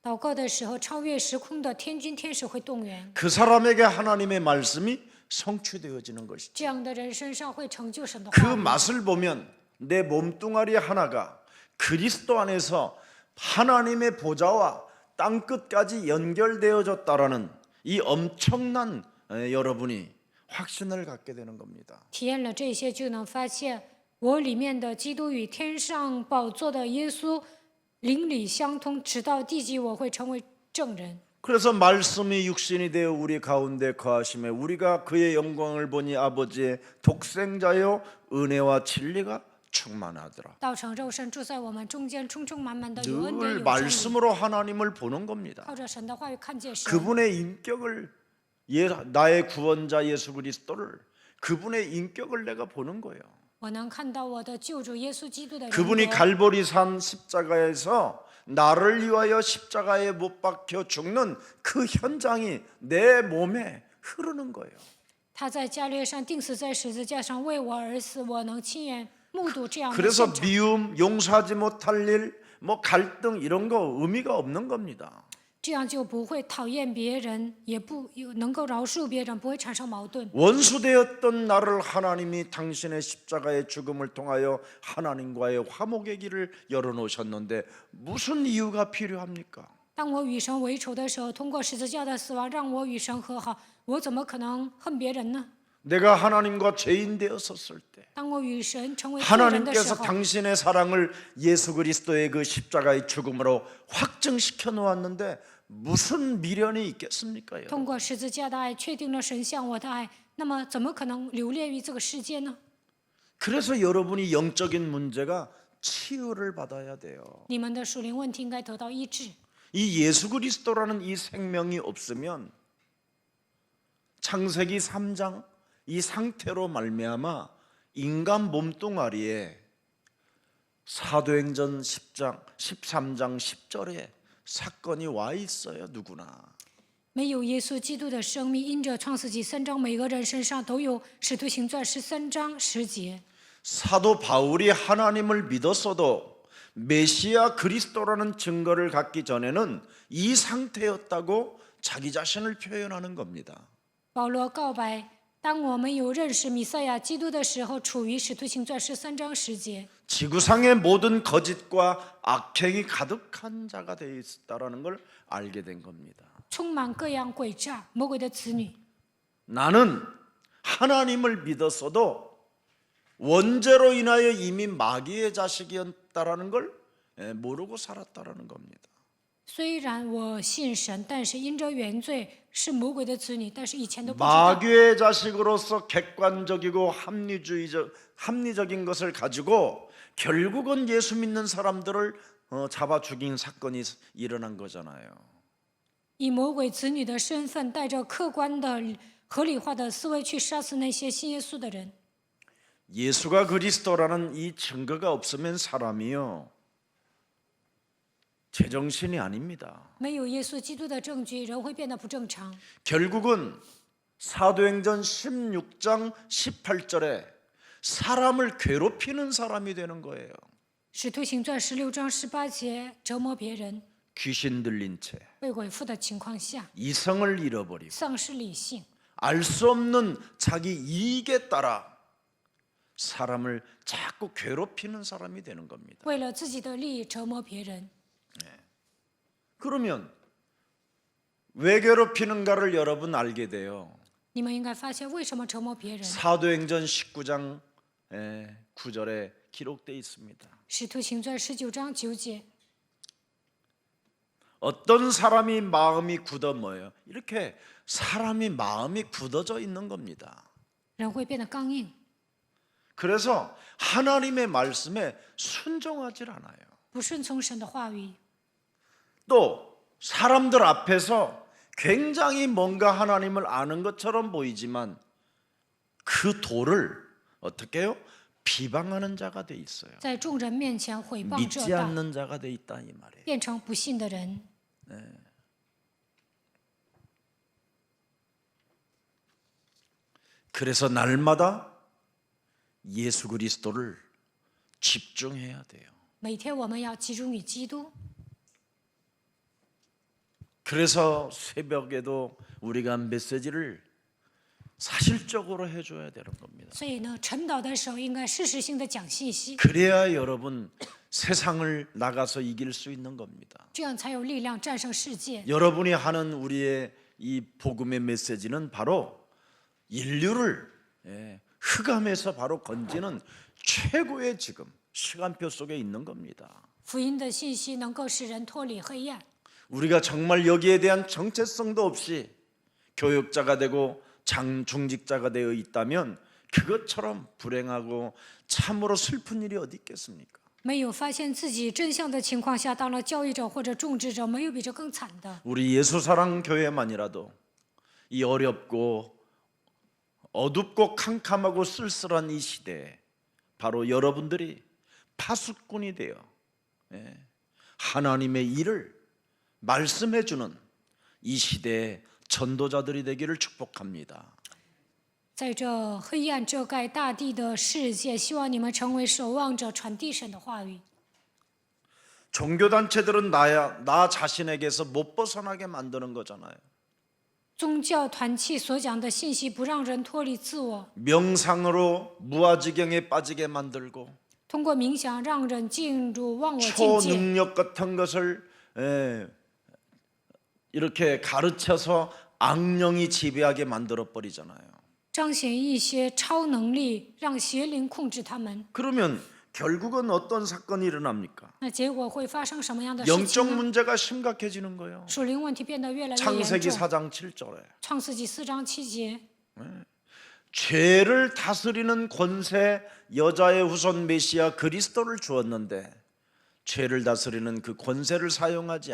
祷告的时候，超越时空的天军天使会动员， 그 사람에게 하나님의 말씀이 성취되어지는 것이죠. 这样的人身上会成就神的 그 话语。 맛을 보면 내 몸뚱아리 하나가 그리스도 안에서 하나님의 보좌와 땅끝까지 연결되어졌다라는 이 엄청난 여러분이 확신을 갖게 되는 겁니다. 体验了这些，就能发现我里面的基督与天上宝座的耶稣邻里相通，直到地极，我会成为证人。 그래서 말씀이 육신이 되어 우리 가운데 거하심에 우리가 그의 영광을 보니 아버지의 독생자요 은혜와 진리가 충만하더라. 道成肉身住在我们中间，充充满满的有恩典 늘 有真理， 말씀으로 하나님을 보는 겁니다. 靠着神的话语看见神。 그분의 인격을 나의 구원자 예수 그리스도를 그분의 인격을 내가 보는 거예요. 我能看到我的救主耶稣基督的人 그분이 格。 갈보리산 십자가에서 나를 위하여 십자가에 못 박혀 죽는 그 현장이 내 몸에 흐르는 거예요. 他在加略上钉死在十字架上为我而死，我能亲眼目睹这样的 그래서 现场。 미움, 용서하지 못할 일, 뭐 갈등 이런 거 의미가 없는 겁니다. 这样就不会讨厌别人，也不能够饶恕别人，不会产生矛盾。 원수되었던 나를 하나님이 당신의 십자가의 죽음을 통하여 하나님과의 화목의 길을 열어놓으셨는데 무슨 이유가 필요합니까? 当我与神为仇的时候，通过十字架的死亡让我与神和好，我怎么可能恨别人呢？ 내가 하나님과 죄인 되었었을 때 当我与神成为罪人的时 하나님께서 候， 당신의 사랑을 예수 그리스도의 그 십자가의 죽음으로 확증시켜 놓았는데 무슨 미련이 있겠습니까? 여러분? 通过十字架的爱确定了神向我的爱，那么怎么可能留恋于这个世界呢？ 그래서 여러분이 영적인 문제가 치유를 받아야 돼요. 你们的属灵问题应该得到医治。 이 예수 그리스도라는 이 생명이 없으면 창세기 3장 이 상태로 말미암아 인간 몸뚱아리에 사도행전 10장 13장 10절에 사건이 와 있어요. 누구나. 没有耶稣基督的生命，因着创世纪3章，每个人身上都有使徒行传13章10节。 사도 바울이 하나님을 믿었어도 메시아 그리스도라는 증거를 갖기 전에는 이 상태였다고 자기 자신을 표현하는 겁니다. 保罗告白：当我们有认识弥赛亚基督的时候，处于使徒行传13章10节。 지구상의 모든 거짓과 악행이 가득한 자가 되어 있다라는 걸 알게 된 겁니다. 充满各样诡诈、魔鬼的子女。 나는 하나님을 믿었어도 원죄로 인하여 이미 마귀의 자식이었다라는 걸 모르고 살았다라는 겁니다. 虽然我信神，但是因着原罪是魔鬼的子女，但是以前都不知道。 마귀의 자식으로서 객관적이고 합리적인 것을 가지고 결국은 예수 믿는 사람들을 잡아 죽인 사건이 일어난 거잖아요. 以魔鬼子女的身份，带着客观的、合理化的思维去杀死那些信耶稣的人。 예수가 그리스도라는 이 증거가 없으면 사람이요 제정신이 아닙니다. 没有耶稣基督的证据，人会变得不正常。 결국은 사도행전 16장 18절에 사람을 괴롭히는 사람이 되는 거예요. 使徒行传16章18节，折磨别人。 귀신 들린 채 被鬼附的情况下， 이성을 잃어버리고 丧失理性， 알 수 없는 자기 이익에 따라 사람을 자꾸 괴롭히는 사람이 되는 겁니다. 为了自己的利益折磨别人。 그러면 왜 괴롭히는가를 여러분 알게 돼요. 你们应该发现为什么折磨别人？ 사도행전 19장 9절에 기록되어 있습니다. 使徒行传19章9节， 어떤 사람이 마음이 굳어 뭐예요? 이렇게 사람이 마음이 굳어져 있는 겁니다. 人会变得刚硬， 그래서 하나님의 말씀에 순종하질 않아요. 不顺从神的话语， 또 사람들 앞에서 굉장히 뭔가 하나님을 아는 것처럼 보이지만 그 도를 어떻게 해요? 비방하는 자가 돼 있어요. 在众人面前毁谤这 믿지 道， 않는 자가 돼 있다 이 말이에요. 变成不信的人。 그래서 날마다 예수 그리스도를 집중해야 돼요. 每天我们要集中于基督， 그래서 새벽에도 우리가 메시지를 사실적으로 해줘야 되는 겁니다. 所以呢，晨祷的时候应该事实性的讲信息， 그래야 여러분 세상을 나가서 이길 수 있는 겁니다. 这样才有力量战胜世界。 여러분이 하는 우리의 이 복음의 메시지는 바로 인류를 흑암에서 바로 건지는 최고의 지금 시간표 속에 있는 겁니다. 福音的信息能够使人脱离黑暗。 우리가 정말 여기에 대한 정체성도 없이 교육자가 되고 중직자가 되어 있다면 그것처럼 불행하고 참으로 슬픈 일이 어디 있겠습니까? 没有发现自己真相的情况下，当了教育者或者种植者，没有比这更惨的。 우리 예수사랑 교회만이라도 이 어렵고 어둡고 캄캄하고 쓸쓸한 이 시대에 바로 여러분들이 파수꾼이 되어 하나님의 일을 말씀해 주는 이 시대의 전도자들이 되기를 축복합니다. 在这黑暗遮盖大地的世界，希望你们成为守望者，传递神的话语。 종교단체들은 나 자신에게서 못 벗어나게 만드는 거잖아요. 宗教团契所讲的信息不让人脱离自我， 명상으로 무아지경에 빠지게 만들고 通过冥想让人进入忘我境界， 초능력 같은 것을 이렇게 가르쳐서 악령이 지배하게 만들어 버리잖아요. 彰显一些超能力，让邪灵控制他们。 그러면 결국은 어떤 사건이 일어납니까? 那结果会发生什么样的事 영적 情呢？ 문제가 심각해지는 거예요. 属灵问题变得越来越严 창세기 重。 4장 7절에 创世纪4章7节， 죄를 다스리는 권세 여자의 후손 메시아 그리스도를 주었는데 죄를 다스리는 그 권세를 사용하지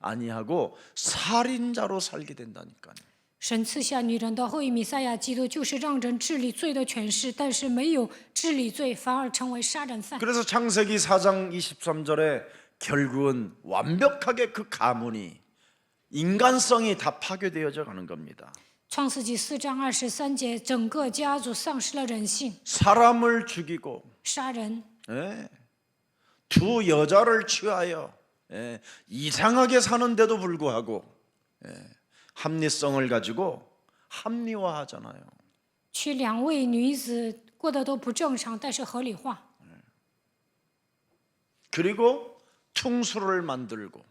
아니하고 살인자로 살게 된다니까요. 神赐下女人的后裔弥赛亚基督，就是让人治理罪的权势，但是没有治理罪，反而成为杀人犯。 그래서 창세기 4장 23절에 결국은 완벽하게 그 가문이 인간성이 다 파괴되어져 가는 겁니다. 创世纪4章23节，整个家族丧失了人性， 사람을 죽이고 杀人， 두 여자를 취하여 이상하게 사는데도 불구하고 합리성을 가지고 합리화하잖아요. 娶2位女子过得都不正常，但是合理化。 그리고 퉁수를 만들고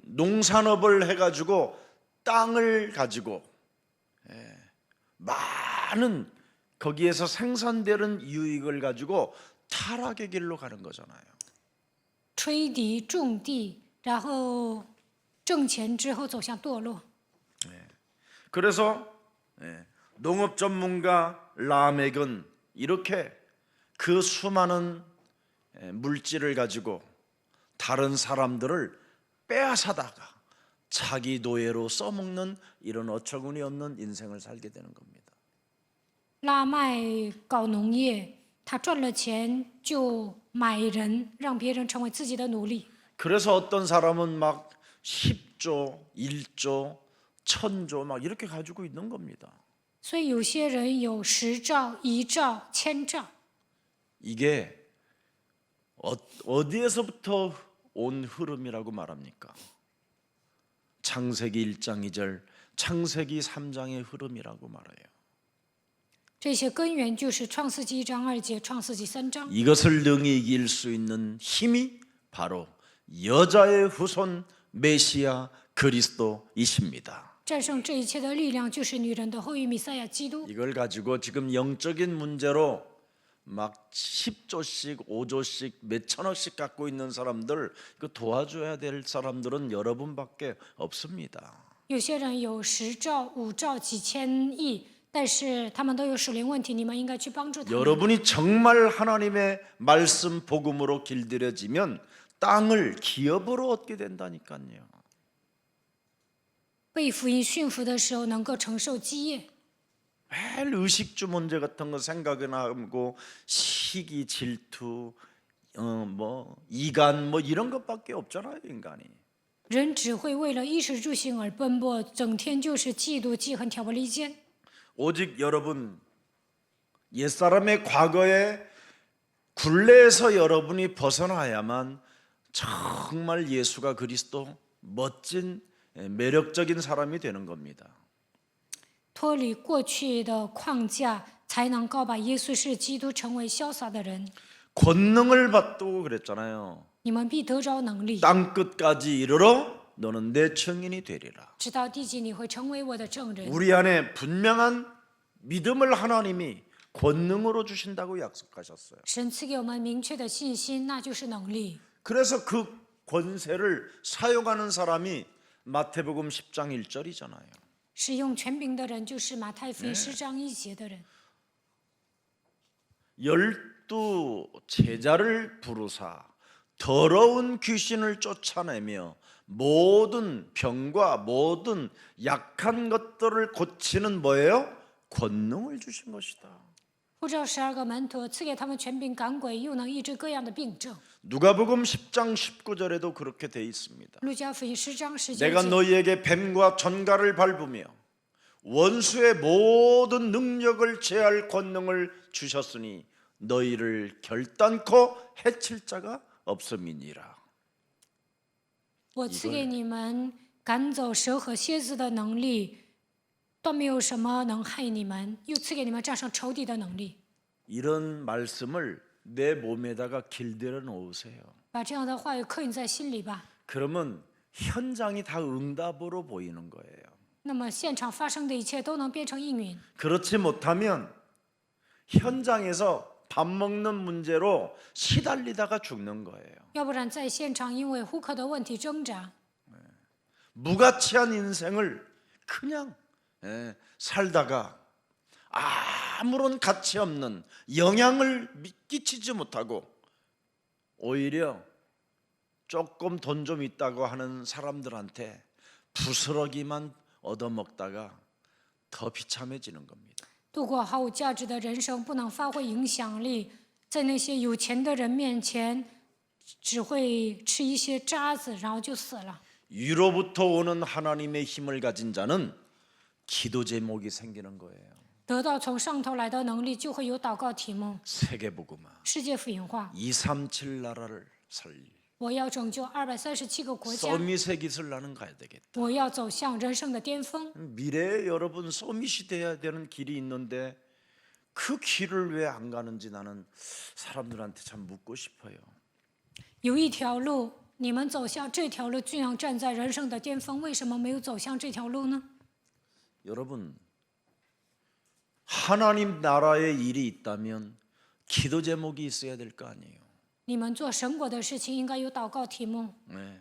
농산업을 해가지고 땅을 가지고 많은 거기에서 생산되는 유익을 가지고 타락의 길로 가는 거잖아요. 吹笛种地，然后挣钱之后走向堕落。 그래서 농업 전문가 라멕은 이렇게 그 수많은 물질을 가지고 다른 사람들을 빼앗아다가 자기 노예로 써먹는 이런 어처구니 없는 인생을 살게 되는 겁니다. 拉麦搞农业，他赚了钱就买人，让别人成为自己的奴隶。 그래서 어떤 사람은 막 10조, 1조, 1000조 막 이렇게 가지고 있는 겁니다. 所以有些人有10兆、1兆、1000兆， 이게 어디에서부터 온 흐름이라고 말합니까? 창세기 1장 2절, 창세기 3장의 흐름이라고 말해요. 这些根源就是创世纪1章2节、创世纪3章。 이것을 능히 이길 수 있는 힘이 바로 여자의 후손 메시아 그리스도이십니다. 战胜这一切的力量就是女人的后裔弥赛亚基督。 이걸 가지고 지금 영적인 문제로 막 10조씩 5조씩 몇 천억씩 갖고 있는 사람들, 그 도와줘야 될 사람들은 여러분밖에 없습니다. 有些人有10兆、5兆、几千亿，但是他们都有属灵问题，你们应该去帮助他们。 여러분이 정말 하나님의 말씀 복음으로 길들여지면 땅을 기업으로 얻게 된다니까요. 被福音驯服的时候，能够承受基业。 매일 의식주 문제 같은 거 생각이나 하고 시기, 질투, 이간 이런 것밖에 없잖아요, 인간이. 人只会为了衣食住行而奔波，整天就是嫉妒、记恨、挑拨离间。 오직 여러분 옛사람의 과거의 굴레에서 여러분이 벗어나야만 정말 예수가 그리스도 멋진 매력적인 사람이 되는 겁니다. 脱离过去的框架，才能够把耶稣是基督成为潇洒的人。 권능을 받고 그랬잖아요. 你们必得着能力， 땅 끝까지 이르러 너는 내 증인이 되리라. 直到地极，你会成为我的证人。 우리 안에 분명한 믿음을 하나님이 권능으로 주신다고 약속하셨어요. 神赐给我们明确的信心，那就是能力。 그래서 그 권세를 사용하는 사람이 마태복음 10장 1절이잖아요. 使用权柄的人，就是马太福音10章1节的人。 12 제자를 부르사 더러운 귀신을 쫓아내며 모든 병과 모든 약한 것들을 고치는 뭐예요? 권능을 주신 것이다. 呼召12个门徒，赐给他们权柄赶鬼，又能医治各样的病症。 누가복음 10장 19절에도 그렇게 돼 있습니다. 路加福音10章19 내가 节。 너희에게 뱀과 전갈을 밟으며 원수의 모든 능력을 제할 권능을 주셨으니 너희를 결단코 해칠 자가 없음이니라. 我赐给你们赶走蛇和蝎子的能力，都没有什么能害你们，又赐给你们战胜仇敌的能力。 이런 말씀을 내 몸에다가 길들여 놓으세요. 把这样的话语刻印在心里吧。 그러면 현장이 다 응답으로 보이는 거예요. 那么现场发生的一切都能变成应允。 그렇지 못하면 현장에서 밥 먹는 문제로 시달리다가 죽는 거예요. 要不然在现场因为呼吸的问题挣扎， 무가치한 인생을 그냥 살다가 아무런 가치 없는 영향을 끼치지 못하고 오히려 조금 돈 좀 있다고 하는 사람들한테 부스러기만 얻어먹다가 더 비참해지는 겁니다. 度过毫无价值的人生，不能发挥影响力，在那些有钱的人面前，只会吃一些渣子，然后就死了。 위로부터 오는 하나님의 힘을 가진 자는 기도 제목이 생기는 거예요. 得到从上头来的能力，就会有祷告题目： 세계복음화 世界福音化。 237 나라를 살릴 我要拯救237个国家， 서밋의 기술 나는 가야 되겠다. 我要走向人生的巅峰。 미래에 여러분 서밋이 돼야 되는 길이 있는데 그 길을 왜 안 가는지 나는 사람들한테 참 묻고 싶어요. 有一条路，你们走向这条路，就要站在人生的巅峰，为什么没有走向这条路呢？ 여러분 하나님 나라의 일이 있다면 기도 제목이 있어야 될 거 아니에요. 你们做神国的事情，应该有祷告题目。 네.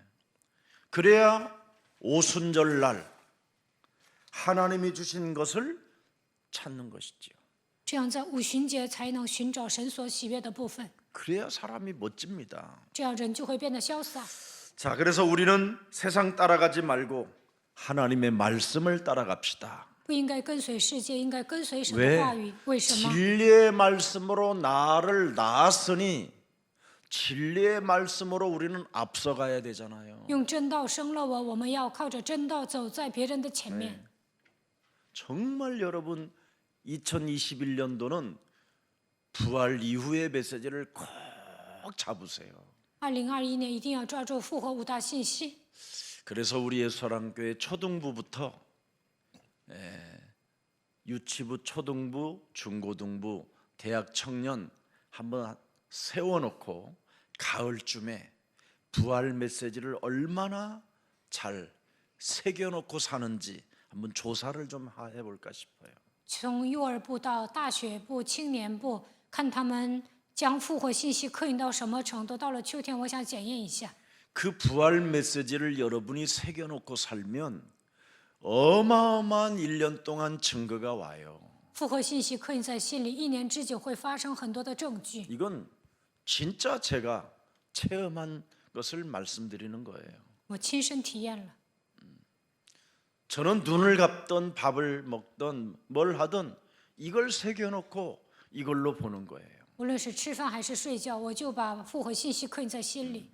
그래야 오순절날 하나님이 주신 것을 찾는 것이지요. 这样在五旬节才能寻找神所喜悦的部分， 그래야 사람이 멋집니다. 这样人就会变得潇洒。 자, 그래서 우리는 세상 따라가지 말고 하나님의 말씀을 따라갑시다. 不应该跟随世界，应该跟随神 왜? 的话语。为什么？ 진리의 말씀으로 나를 낳았으니 진리의 말씀으로 우리는 앞서가야 되잖아요. 用真道生了我，我们要靠着真道走在别人的前面。 정말 여러분 2021년도는 부활 이후의 메시지를 꼭 잡으세요. 2021年一定要抓住复活五大信息。 그래서 우리의 사랑교회 초등부부터 유치부, 초등부, 중고등부, 대학 청년 한번 세워놓고 가을쯤에 부활 메시지를 얼마나 잘 새겨놓고 사는지 한번 조사를 좀 해볼까 싶어요. 从幼儿部到大学部、青年部，看他们将复活信息刻印到什么程度。到了秋天，我想检验一下。 그 부활 메시지를 여러분이 새겨놓고 살면 어마어마한 1년 동안 증거가 와요. 复活信息刻印在心里，1年之久会发生很多的证据。 이건 진짜 제가 체험한 것을 말씀드리는 거예요. 我亲身体验了。 저는 눈을 감던 밥을 먹던 뭘 하든 이걸 새겨놓고 이걸로 보는 거예요. 无论是吃饭还是睡觉，我就把复活信息刻印在心里。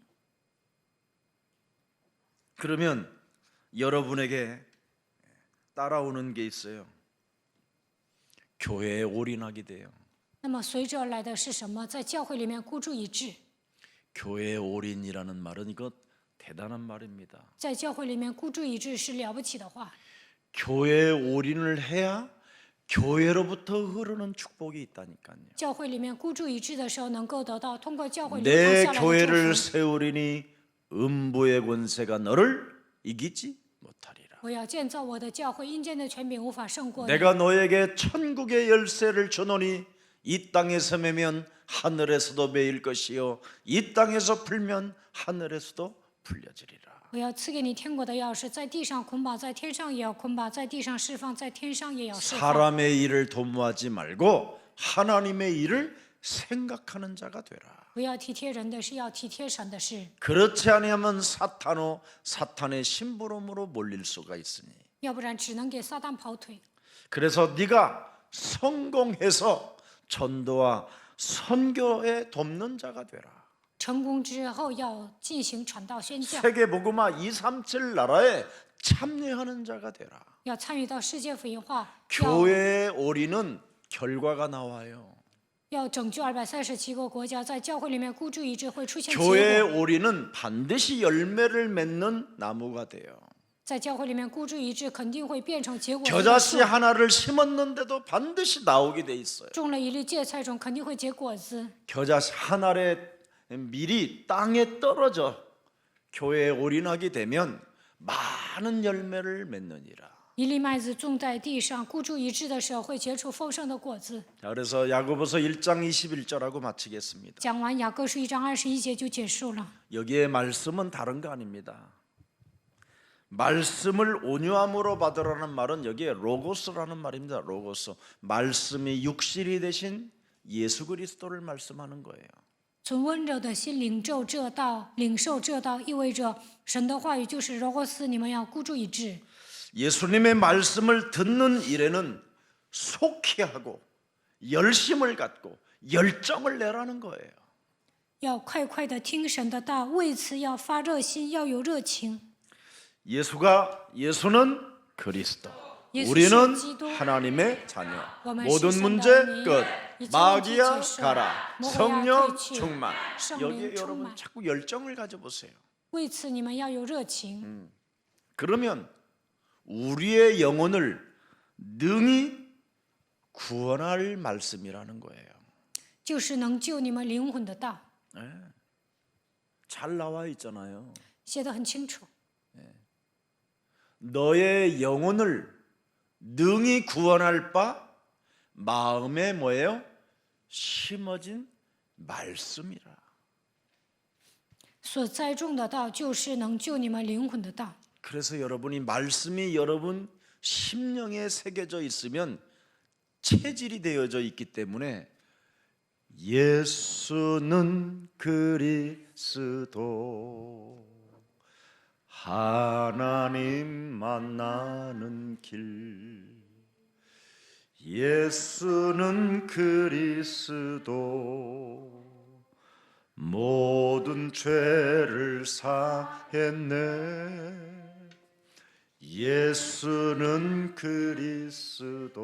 그러면 여러분에게 따라오는 게 있어요. 교회에 올인하게 돼요. 那么随之而来的是什么？在教会里面孤注一掷。 교회에 올인이라는 말은 이거 대단한 말입니다. 在教会里面孤注一掷是了不起的话。 교회에 올인을 해야 교회로부터 흐르는 축복이 있다니까요. 教会里面孤注一掷的时候，能够得到通过教会流 내 淌下来的 교회를 祝福。 세우리니 음부의 권세가 너를 이기지 못하리라. 我要建造我的教会，阴间的权柄无法胜过你。 내가 너에게 천국의 열쇠를 주노니 이 땅에서 매면 하늘에서도 매일 것이요 이 땅에서 풀면 하늘에서도 풀려지리라. 我要赐给你天国的钥匙，在地上捆绑，在天上也要捆绑；在地上释放，在天上也要释放。 사람의 일을 도모하지 말고 하나님의 일을 생각하는 자가 되라. 不要体贴人的事，要体贴神的事。 그렇지 아니하면 사탄의 심부름으로 몰릴 수가 있으니. 要不然只能给撒旦跑腿。 그래서 네가 성공해서 전도와 선교에 돕는 자가 되라. 成功之后要进行传道宣教， 세계 복음화 237 나라에 참여하는 자가 되라. 要参与到世界福音化， 교회에 올인은 결과가 나와요. 要拯救237个国家。在教会里面孤注一掷会出现结 교회에 果， 올인은 반드시 열매를 맺는 나무가 돼요. 在教会里面孤注一掷肯定会变成结果子的 겨자씨 树。 하나를 심었는데도 반드시 나오게 돼 있어요. 种了一粒芥菜种，肯定会结果子。 겨자씨 하나의 밀이 땅에 떨어져 교회에 올인하게 되면 많은 열매를 맺느니라. 一粒麦子种在地上，孤注一掷的时候会结出丰盛的果子。 자, 그래서 야고보서 1장 21절하고 마치겠습니다. 讲完雅各书1章21节就结束了。 여기에 말씀은 다른 거 아닙니다. 말씀을 온유함으로 받으라는 말은 여기에 로고스라는 말입니다. 로고스. 말씀이 육신이 되신 예수 그리스도를 말씀하는 거예요. 从温柔的心领受这道，领受这道意味着神的话语就是罗哥斯，你们要孤注一掷。 예수님의 말씀을 듣는 일에는 속히 하고 열심을 갖고 열정을 내라는 거예요. 要快快的听神的道，为此要发热心，要有热情。 예수는 그리스도. 예수 우리는 기도. 하나님의 자녀. 워먼 모든 시선 문제 다음에 끝. 이천 마귀야 원치 가라. 먹어야 성령 퇴치. 충만. 성령 여기에 여러분 충만. 자꾸 열정을 가져보세요. 为此你们要有热情。 그러면 우리의 영혼을 능히 구원할 말씀이라는 거예요. 就是能救你们灵魂的道， 잘 나와 있잖아요. 写得很清楚。 너의 영혼을 능히 구원할 바 마음에 뭐예요? 심어진 말씀이라. 所栽种的道就是能救你们灵魂的道。 그래서 여러분이 말씀이 여러분 심령에 새겨져 있으면 체질이 되어져 있기 때문에 예수는 그리스도 하나님 만나는 길 예수는 그리스도 모든 죄를 사했네 예수는 그리스도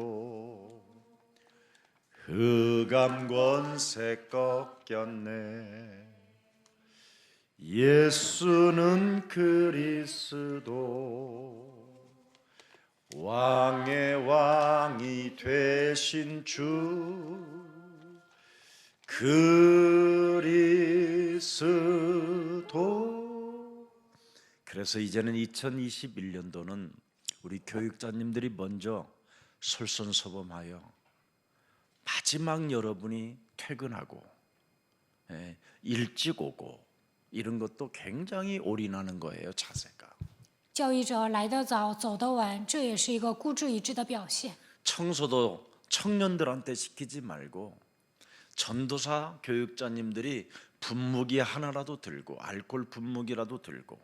흑암 권세 꺾였네 예수는 그리스도 왕의 왕이 되신 주 그리스도. 그래서 이제는 2021년도는 우리 교육자님들이 먼저 솔선수범하여 마지막 여러분이 퇴근하고 일찍 오고 이런 것도 굉장히 올인하는 거예요, 자세가. 教育者来得早，走得晚，这也是一个孤注一掷的表现。 청소도 청년들한테 시키지 말고 전도사 교육자님들이 분무기 하나라도 들고 알코올 분무기라도 들고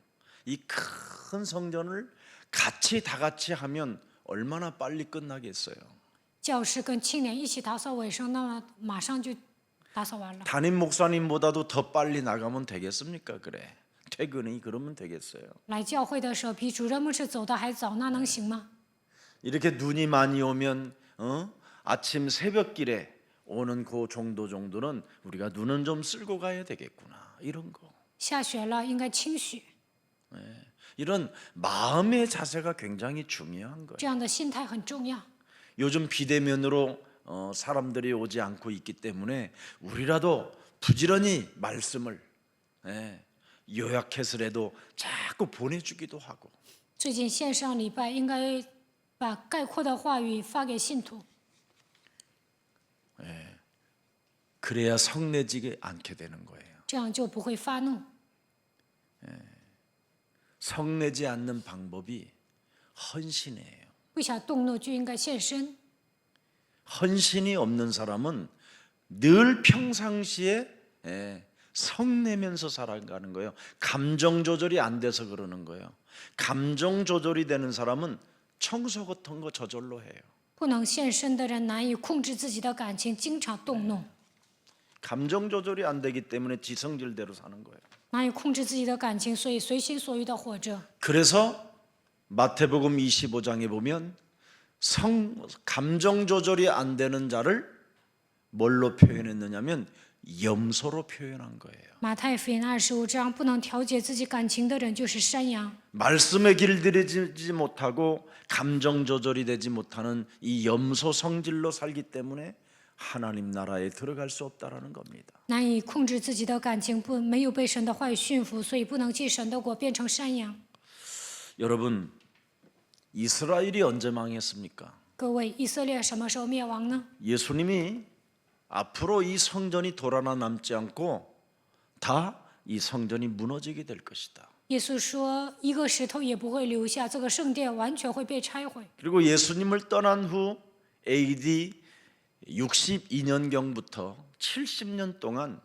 이 큰 성전을 다 같이 하면 얼마나 빨리 끝나겠어요. 教师跟青年一起打扫卫生，那么马上就打扫完了。 담임 목사님보다도 더 빨리 나가면 되겠습니까? 그래. 퇴근이 그러면 되겠어요. 来教会的时候，比主任牧师走的还早，那能行吗？ 이렇게 눈이 많이 오면 아침 새벽길에 오는 그 정도는 우리가 눈은 좀 쓸고 가야 되겠구나. 이런 거. 下雪了，应该清雪。 이런 마음의 자세가 굉장히 중요한 거예요. 这样的心态很重要。 요즘 비대면으로 사람들이 오지 않고 있기 때문에 우리라도 부지런히 말씀을 요약해서라도 자꾸 보내주기도 하고. 最近线上礼拜应该把概括的话语发给信徒， 그래야 성내지게 않게 되는 거예요. 这样就不会发怒。 성내지 않는 방법이 헌신이에요. 不想动怒就应该献身。 헌신이 없는 사람은 늘 평상시에 성내면서 살아가는 거예요. 감정 조절이 안 돼서 그러는 거예요. 감정 조절이 되는 사람은 청소 같은 거 저절로 해요. 不能献身的人难以控制自己的感情，经常动怒。 감정 조절이 안 되기 때문에 지성질대로 사는 거예요. 难以控制自己的感情，所以随心所欲的活着。 그래서 마태복음 25장에 보면 감정 조절이 안 되는 자를 뭘로 표현했느냐면 염소로 표현한 거예요. 马太福音25章，不能调节自己感情的人就是山羊。 말씀에 길들이지 못하고 감정 조절이 되지 못하는 이 염소 성질로 살기 때문에 하나님 나라에 들어갈 수 없다라는 겁니다. 难以控制自己的感情，没有被神的话语驯服，所以不能进神的国，变成山羊。 여러분, 이스라엘이 언제 망했습니까? 各位，以色列什么时候灭亡呢？ 예수님이 앞으로 이 성전이 돌아나 남지 않고 다 이 성전이 무너지게 될 것이다. 耶稣说，一个石头也不会留下，这个圣殿完全会被拆毁。 그리고 예수님을 떠난 후 AD 62년경부터 70년 동안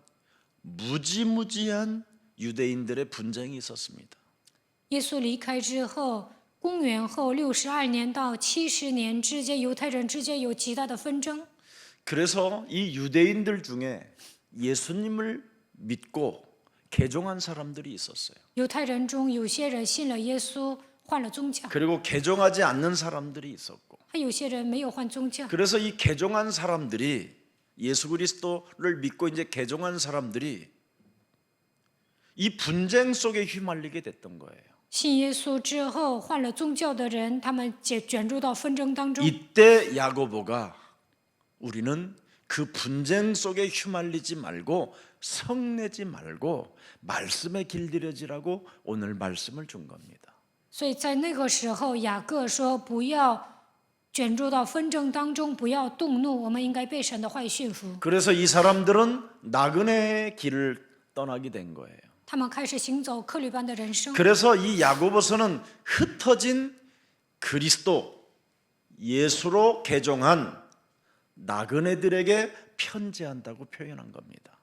무지무지한 유대인들의 분쟁이 있었습니다. 耶稣离开之后，公元后62年到70年之间，犹太人之间有极大的纷争。 그래서 이 유대인들 중에 예수님을 믿고 개종한 사람들이 있었어요. 犹太人中有些人信了耶稣，换了宗教； 그리고 개종하지 않는 사람들이 있었고. 还有些人没有换宗教。 그래서 이 개종한 사람들이 예수 그리스도를 믿고 이제 개종한 사람들이 이 분쟁 속에 휘말리게 됐던 거예요. 信耶稣之后换了宗教的人，他们卷入到纷争当中。 이때 야고보가 우리는 그 분쟁 속에 휘말리지 말고 성내지 말고 말씀에 길들여지라고 오늘 말씀을 준 겁니다. 所以在那个时候，雅各说：“不要卷入到纷争当中，不要动怒，我们应该被神的话语驯服。 그래서 이 사람들은 나그네의 길을 떠나게 된 거예요. 他们开始行走客旅般的人生。 그래서 이 야고보서는 흩어진 그리스도 예수로 개종한 나그네들에게 편지한다고 표현한 겁니다.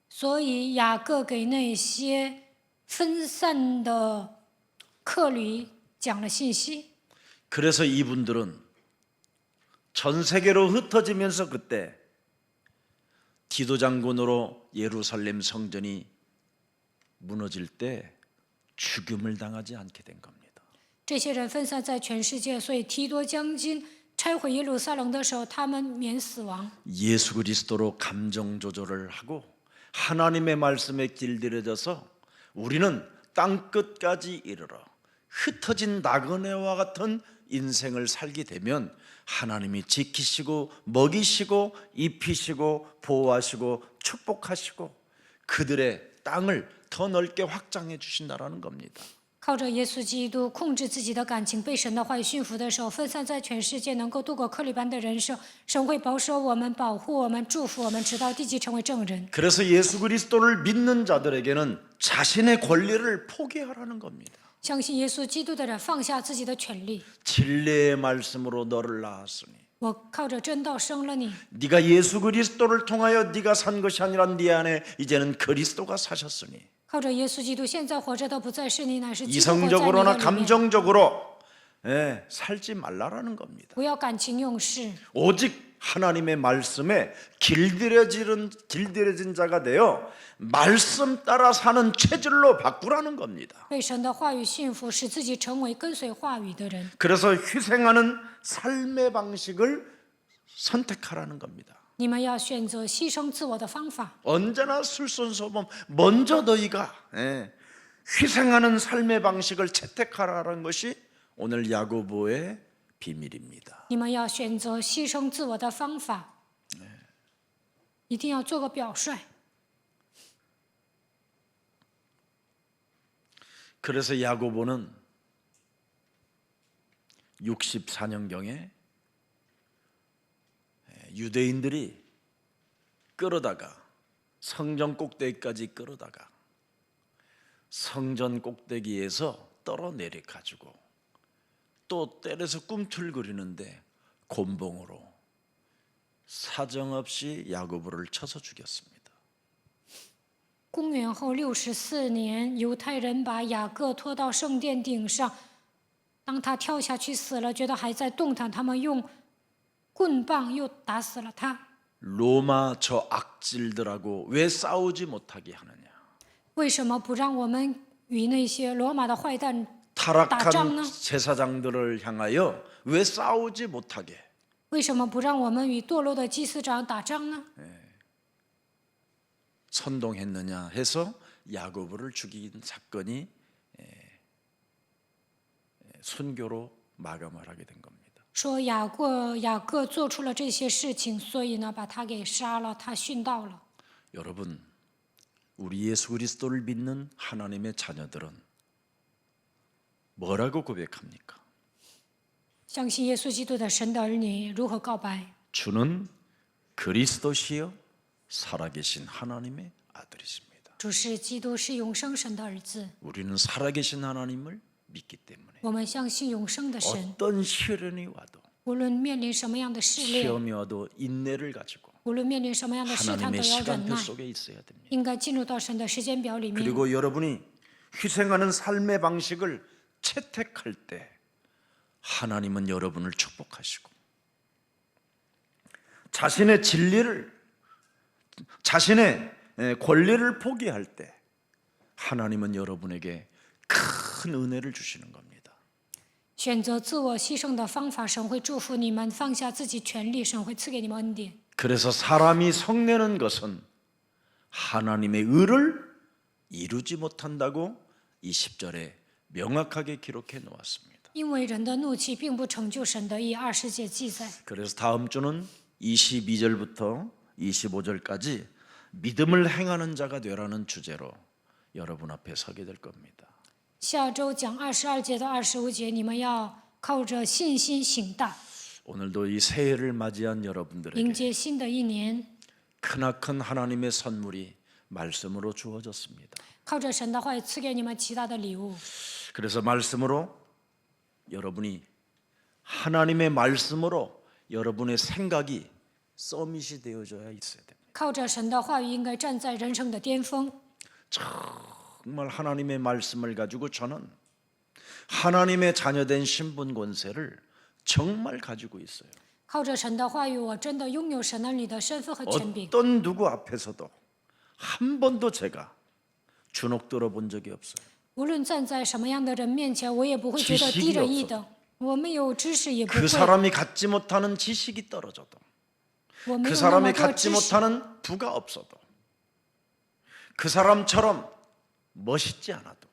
所以雅各给那些分散的客旅讲了信息。 그래서 이분들은 전 세계로 흩어지면서 그때 디도 장군으로 예루살렘 성전이 무너질 때 죽음을 당하지 않게 된 겁니다. 这些人分散在全世界，所以提多将军拆毁耶路撒冷的时候，他们免死亡。 예수 그리스도로 감정 조절을 하고 하나님의 말씀에 길들여져서 우리는 땅 끝까지 이르러 흩어진 나그네와 같은 인생을 살게 되면 하나님이 지키시고 먹이시고 입히시고 보호하시고 축복하시고 그들의 땅을 더 넓게 확장해 주신다라는 겁니다. 靠着耶稣基督控制自己的感情，被神的话语驯服的时候，分散在全世界，能够度过克利般的人生。神会保守我们、保护我们、祝福我们，直到地极成为证人。 그래서 예수 그리스도를 믿는 자들에게는 자신의 권리를 포기하라는 겁니다. 相信耶稣基督的人放下自己的权利。 진리의 말씀으로 너를 낳았으니 我靠着真道生了你， 네가 예수 그리스도를 통하여 네가 산 것이 아니라 네 안에 이제는 그리스도가 사셨으니 靠着耶稣基督，现在活着的不再是你，乃是基督活在你 이성적으로나 的里面。 감정적으로 살지 말라라는 겁니다. 不要感情用事， 오직 하나님의 말씀에 길들여진 자가 되어 말씀 따라 사는 체질로 바꾸라는 겁니다. 被神的话语驯服，使自己成为跟随话语的人。 그래서 희생하는 삶의 방식을 선택하라는 겁니다. 你们要选择牺牲自我的方法。 언제나 술선소범 먼저 너희가 희생하는 삶의 방식을 채택하라는 것이 오늘 야고보의 비밀입니다. 你们要选择牺牲自我的方法，一定要做个表率。 그래서 야고보는 64년경에 유대인들이 끌어다가 성전 꼭대기까지 끌어다가 성전 꼭대기에서 떨어내려 가지고 또 때려서 꿈틀거리는데 곤봉으로 사정없이 야고보를 쳐서 죽였습니다. 公元后64年，犹太人把雅各拖到圣殿顶上，当他跳下去死了，觉得还在动弹，他们用棍棒又打死了他。 로마 저 악질들하고 왜 싸우지 못하게 하느냐? 为什么不让我们与那些罗马的坏蛋打仗 타락한 呢？ 제사장들을 향하여 왜 싸우지 못하게? 为什么不让我们与堕落的祭司长打仗呢？ 선동했느냐 해서 야고보를 죽인 사건이 순교로 마감을 하게 된 겁니다. 说雅各做出了这些事情，所以呢把他给杀了，他殉道了。 여러분, 우리 예수 그리스도를 믿는 하나님의 자녀들은 뭐라고 고백합니까? 相信耶稣基督的神的儿女如何告白？ 주는 그리스도시요 살아계신 하나님의 아들이십니다. 主是基督，是永生神的儿子。 우리는 살아계신 하나님을 믿기 때문에 我们相信永生的神， 어떤 시련이 와도 无论面临什么样的试炼， 시험이 와도 인내를 가지고 无论面临什么样的试探，都 하나님의 要忍 시간표 耐， 속에 있어야 됩니다. 应该进入到神的时间表里面。 그리고 여러분이 희생하는 삶의 방식을 채택할 때 하나님은 여러분을 축복하시고 자신의 진리를 자신의 권리를 포기할 때 하나님은 여러분에게 큰 은혜를 주시는 겁니다. 选择自我牺牲的方法，神会祝福你们；放下自己权利，神会赐给你们恩典。 그래서 사람이 성내는 것은 하나님의 의를 이루지 못한다고 이 10절에 명확하게 기록해 놓았습니다. 因为人的怒气并不成就神的义，20节记载。 그래서 다음 주는 22절부터 25절까지 믿음을 행하는 자가 되라는 주제로 여러분 앞에 서게 될 겁니다. 下周讲22节到25节，你们要靠着信心行道， 오늘도 이 새해를 맞이한 迎 여러분들에게 接新的一年。 크나큰 하나님의 선물이 말씀으로 주어졌습니다. 靠着神的话语赐给你们极大的礼物。 그래서 말씀으로 여러분이 하나님의 말씀으로 여러분의 생각이 서밋이 되어져야 있어야 됩니다. 靠着神的话语，应该站在人生的巅峰。 정말 하나님의 말씀을 가지고 저는 하나님의 자녀된 신분 권세를 정말 가지고 있어요. 靠着神的话语，我真的拥有神儿女的身份和权柄。 어떤 누구 앞에서도 한 번도 제가 주눅 들어 본 적이 없어요. 无论站在什么样的人面前，我也不会觉得低人一等。我没有知识，也不 그 会。 사람이 갖지 못하는 지식이 떨어져도 我没 그 有那么 사람이 多 갖지 知识。 못하는 부가 없어도 그 사람처럼 멋있지 않아도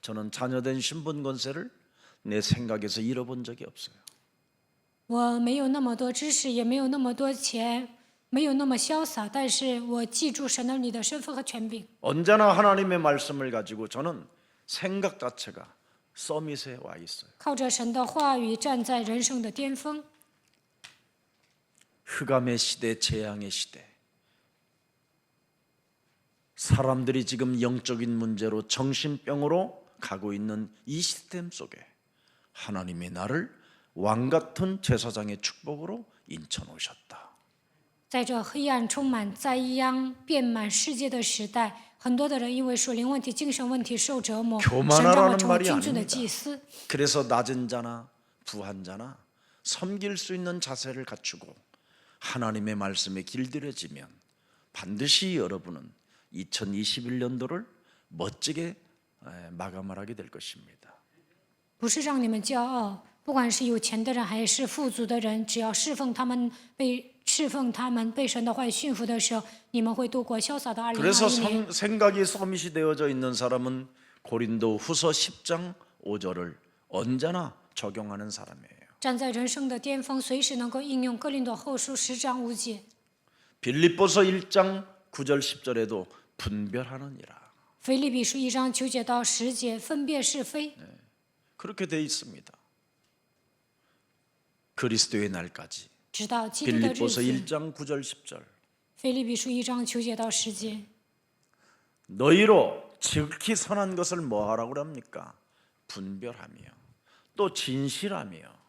저는 자녀된 신분 권세를 내 생각에서 잃어본 적이 없어요. 我没有那么多知识，也没有那么多钱，没有那么潇洒，但是我记住神儿女的身份和权柄。 언제나 하나님의 말씀을 가지고 저는 생각 자체가 서밋에 와 있어요. 靠着神的话语站在人生的巅峰。 흑암의 시대, 재앙의 시대. 사람들이 지금 영적인 문제로 정신병으로 가고 있는 이 시스템 속에 하나님이 나를 왕 같은 제사장의 축복으로 인쳐 놓으셨다. 在这黑暗充满灾殃遍满世界的时代，很多的人因为属灵问题、精神问题受折磨，神 교만하라는 让我成为 말이 君尊的 아닙니다. 祭司。 그래서 낮은 자나 부한 자나 섬길 수 있는 자세를 갖추고 하나님의 말씀에 길들여지면 반드시 여러분은 2021년도를 멋지게 마감을 하게 될 것입니다. 不是让你们骄傲，不管是有钱的人还是富足的人，只要侍奉他们被神的话语驯服的时候，你们会度过潇洒的 그래서 2021年。 생각이 서밋이 되어져 있는 사람은 고린도 후서 10장 5절을 언제나 적용하는 사람이에요. 站在人生的巅峰，随时能够应用哥林多后书10章5节。 빌립보서 1장 9절 10절에도 분별하느니라. 腓立比书1章9节到10节，分辨是非。 그렇게 돼 있습니다. 그리스도의 날까지. 直到基督的日 빌립보서 子。 1장 9절 10절. 腓立比书1章9节到10节。 너희로 지극히 선한 것을 뭐 하라고 합니까? 분별하며 또 진실하며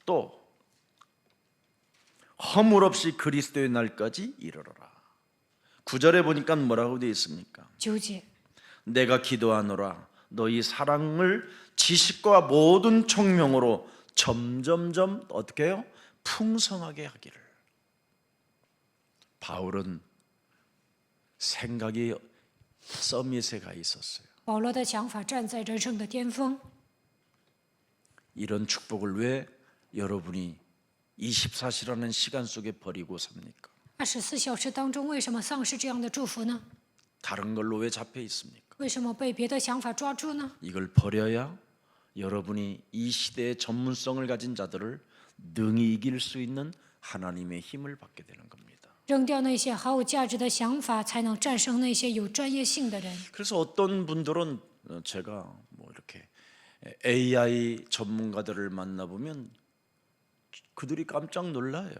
또 허물 없이 그리스도의 날까지 이르러라. 9절에 보니까 뭐라고 되어 있습니까? 9节， 내가 기도하노라 너희 사랑을 지식과 모든 총명으로 점점점 어떻게 해요? 풍성하게 하기를. 바울은 생각이 서밋에 가 있었어요. 保罗的想法站在人生的巅峰。 이런 축복을 왜 여러분이 24시라는 시간 속에 버리고 삽니까? 24小时当中，为什么丧失这样的祝福呢？ 다른 걸로 왜 잡혀 있습니까? 为什么被别的想法抓住呢？ 이걸 버려야 여러분이 이 시대의 전문성을 가진 자들을 능히 이길 수 있는 하나님의 힘을 받게 되는 겁니다. 扔掉那些毫无价值的想法，才能战胜那些有专业性的人。 그래서 어떤 분들은 제가 뭐 이렇게 AI 전문가들을 만나보면 그들이 깜짝 놀라요.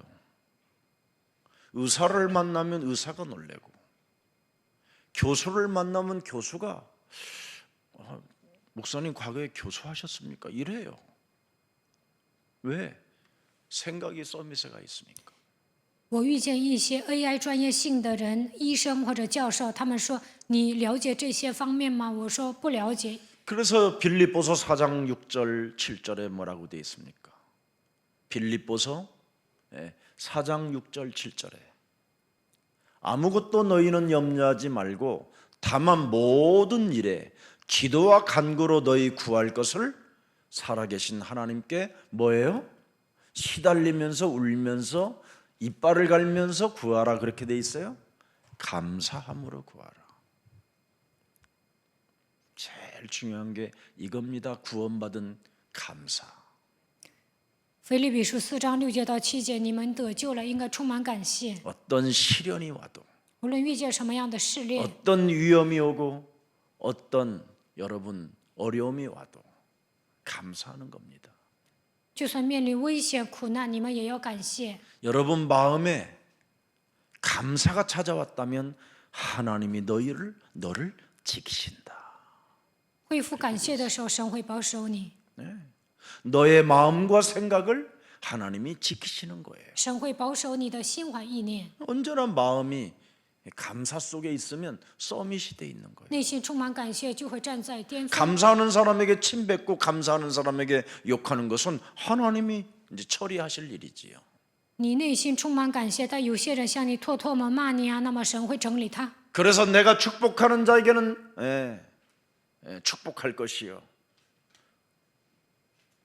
의사를 만나면 의사가 놀래고 교수를 만나면 교수가 목사님 과거에 교수하셨습니까? 이래요. 왜? 생각이 서밋에 가 있으니까. 我遇见一些 AI 专业性的人，医生或者教授，他们说：“你了解这些方面吗？”我说：“不了解。” 그래서 빌립보서 4장 6절 7절에 뭐라고 되어 있습니까? 빌립보서 4장 6절 7절에 아무것도 너희는 염려하지 말고 다만 모든 일에 기도와 간구로 너희 구할 것을 살아계신 하나님께 뭐예요? 시달리면서 울면서 이빨을 갈면서 구하라 그렇게 돼 있어요? 감사함으로 구하라. 제일 중요한 게 이겁니다. 구원받은 감사. 腓立比书4章6节到7节，你们得救了，应该充满感谢。 어떤 시련이 와도 无论遇见什么样的试炼， 어떤 위험이 오고 어떤 여러분 어려움이 와도 감사하는 겁니다. 就算面临危险苦难，你们也要感谢。 여러분 마음에 감사가 찾아왔다면 하나님이 너를 지키신다. 恢复感谢的时候，神会保守你， 너의 마음과 생각을 하나님이 지키시는 거예요. 神会保守你的心怀意念。 언제나 마음이 감사 속에 있으면 서밋이 돼 있는 거예요. 内心充满感谢，就会站在巅峰。 감사하는 사람에게 침뱉고 감사하는 사람에게 욕하는 것은 하나님이 이제 처리하실 일이지요. 你内心充满感谢，但有些人向你唾唾沫骂你啊，那么神会整理他。 그래서 내가 축복하는 자에게는 축복할 것이요.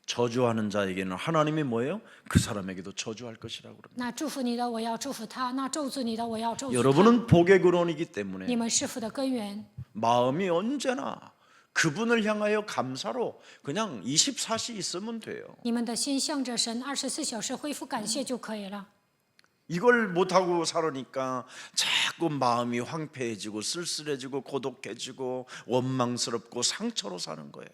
저주하는 자에게는 하나님이 뭐예요? 그 사람에게도 저주할 것이라고 그럽니다. 那祝福你的，我要祝福他；那咒诅你的，我要咒诅他。 여러분은 복의 근원이기 你 때문에 们是福的根源， 마음이 언제나 그분을 향하여 감사로 그냥 24시 있으면 돼요. 你们的心向着神，24小时恢复感谢就可以了。 이걸 못하고 살으니까 자꾸 마음이 황폐해지고 쓸쓸해지고 고독해지고 원망스럽고 상처로 사는 거예요.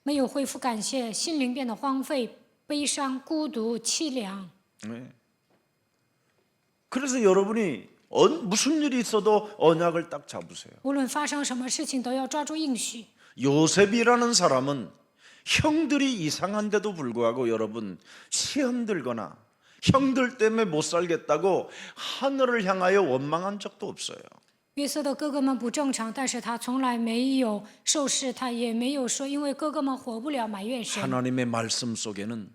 没有恢复感谢，心灵变得荒废、悲伤、孤独、凄凉。 네. 그래서 여러분이 무슨 일이 있어도 언약을 딱 잡으세요. 无论发生什么事情，都要抓住应许。 요셉이라는 사람은 형들이 이상한데도 불구하고 여러분 시험 들거나 형들 때문에 못 살겠다고 하늘을 향하여 원망한 적도 없어요. 约瑟的哥哥们不正常，但是他从来没有受试探，也没有说因为哥哥们活不了埋怨神， 하나님의 말씀 속에는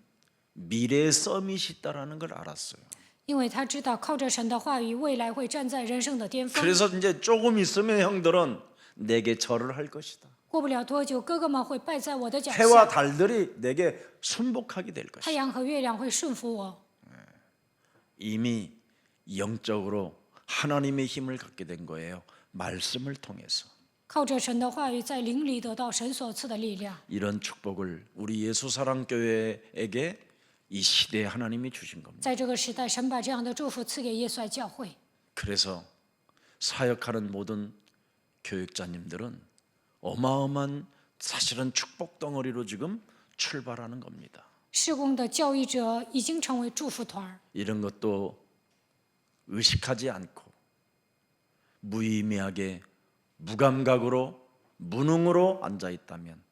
미래의 썸밋이 있다라는 걸 알았어요. 因为他知道靠着神的话语，未来会站在人生的巅峰。 그래서 이제 조금 있으면 형들은 내게 절을 할 것이다. 过不了多久，哥哥们会拜在我的脚 해와 下， 달들이 내게 순복하게 될 太 것이다. 阳和月亮会顺服我。 이미 영적으로 하나님의 힘을 갖게 된 거예요. 말씀을 통해서. 靠着神的话语，在灵里得到神所赐的力量。 이런 축복을 우리 예수사랑교회에게 이 시대에 하나님이 주신 겁니다. 在这个时代，神把这样的祝福赐给耶稣爱教会。 그래서 사역하는 모든 교육자님들은 어마어마한 사실은 축복 덩어리로 지금 출발하는 겁니다. 事工的教育者已经成为祝福团， 이런 것도 의식하지 않고 무의미하게 무감각으로 무능으로 앉아 있다면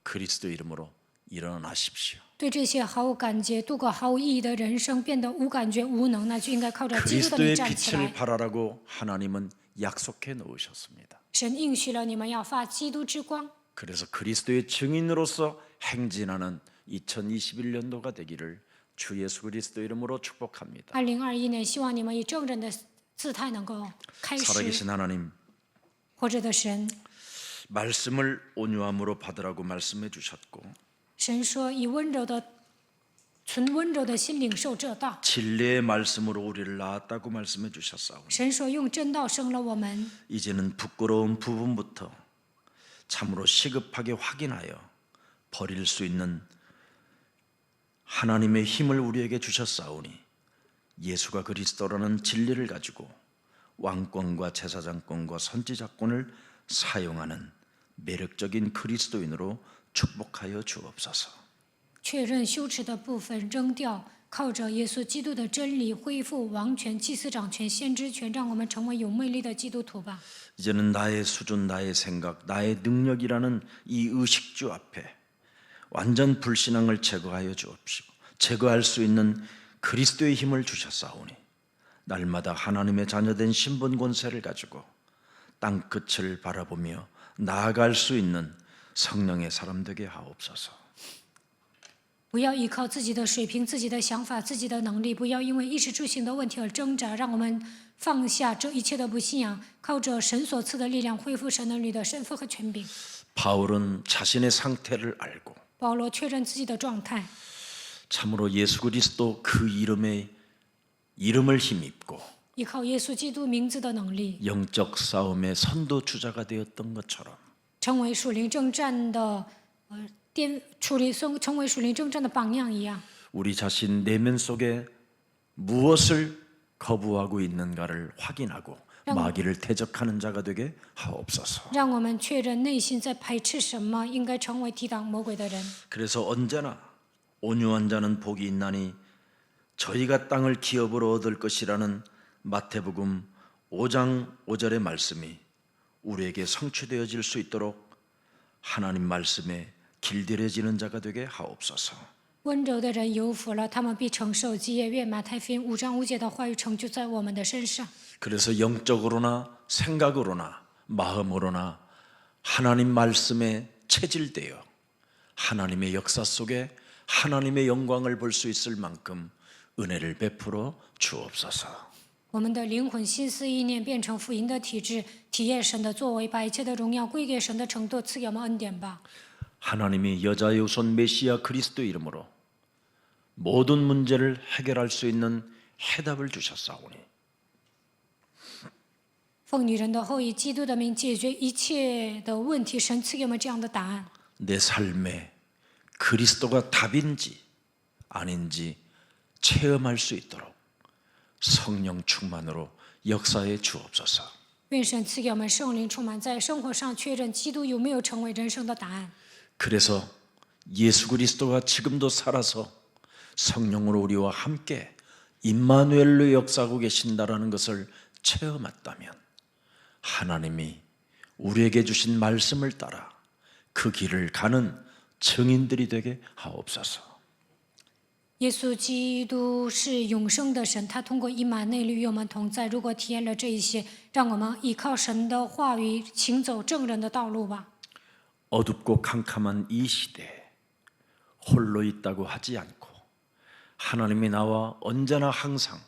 그리스도 이름으로 일어나십시오. 对这些毫无感觉、度过毫无意义的人生变得无感觉、无能，那就应该靠着基督的 그리스도의 名站起 빛을 来。 발하라고 하나님은 약속해 놓으셨습니다. 神应许了你们要发基督之光， 그래서 그리스도의 증인으로서 행진하는 2021년도가 되기를 주 예수 그리스도 이름으로 축복합니다. 2021年，希望你们以正人的姿态能够开始。 살아계신 하나님, 活着的神， 말씀을 온유함으로 받으라고 말씀해 주셨고 神说以温柔的、存温柔的心领受这道。 진리의 말씀으로 우리를 낳았다고 말씀해 주셨사오니 神说用真道生了我们， 이제는 부끄러운 부분부터 참으로 시급하게 확인하여 버릴 수 있는 하나님의 힘을 우리에게 주셨사오니 예수가 그리스도라는 진리를 가지고 왕권과 제사장권과 선지자권을 사용하는 매력적인 그리스도인으로 축복하여 주옵소서. 确认羞耻的部分扔掉，靠着耶稣基督的真理恢复王权、祭司长权、先知权，让我们成为有魅力的基督徒吧。 이제는 나의 수준, 나의 생각, 나의 능력이라는 이 의식주 앞에 완전 불신앙을 제거하여 주옵시고 제거할 수 있는 그리스도의 힘을 주셨사오니 날마다 하나님의 자녀된 신분 권세를 가지고 땅끝을 바라보며 나아갈 수 있는 성령의 사람 되게 하옵소서. 不要依靠自己的水平、自己的想法、自己的能力，不要因为衣食住行的问题而挣扎，让我们放下这一切的不信仰，靠着神所赐的力量恢复神儿女的身份和权柄。 바울은 자신의 상태를 알고 保罗确认自己的状态， 참으로 예수 그리스도 그 이름을 힘입고 依靠耶稣基督名字的能力， 영적 싸움의 선도주자가 되었던 것처럼 成为属灵征战的成为属灵征战的榜样一样。 우리 자신 내면 속에 무엇을 거부하고 있는가를 확인하고 마귀를 대적하는 자가 되게 하옵소서. 让我们确认内心在排斥什么，应该成为抵挡魔鬼的人。 그래서 언제나 온유한 자는 복이 있나니 저희가 땅을 기업으로 얻을 것이라는 마태복음 5장 5절의 말씀이 우리에게 성취되어질 수 있도록 하나님 말씀에 길들여지는 자가 되게 하옵소서. 温柔的人有福了，他们必承受基业。愿马太福音5章5节的话语成就在我们的身上。 그래서 영적으로나 생각으로나 마음으로나 하나님 말씀에 체질되어 하나님의 역사 속에 하나님의 영광을 볼 수 있을 만큼 은혜를 베풀어 주옵소서. 我们的灵魂、心思、意念变成福音的体质，体验神的作为，把一切的荣耀归给神的程度赐给我们恩典吧。 하나님이 여자의 후손 메시아 그리스도 이름으로 모든 문제를 해결할 수 있는 해답을 주셨사오니 奉女人的后裔基督的名解决一切的问题，神赐给我们这样的答案。 내 삶에 그리스도가 답인지 아닌지 체험할 수 있도록 성령 충만으로 역사해 주옵소서. 愿神赐给我们圣灵充满，在生活上确认基督有没有成为人生的答案。 그래서 예수 그리스도가 지금도 살아서 성령으로 우리와 함께 임마누엘로 역사하고 계신다라는 것을 체험했다면 하나님이 우리에게 주신 말씀을 따라 그 길을 가는 증인들이 되게 하옵소서. 耶稣基督是永生的神，他通过以马内利与我们同在。如果体验了这一些，让我们依靠神的话语，行走正人的道路吧。 어둡고 캄캄한 이 시대에 홀로 있다고 하지 않고 하나님이 나와 언제나 항상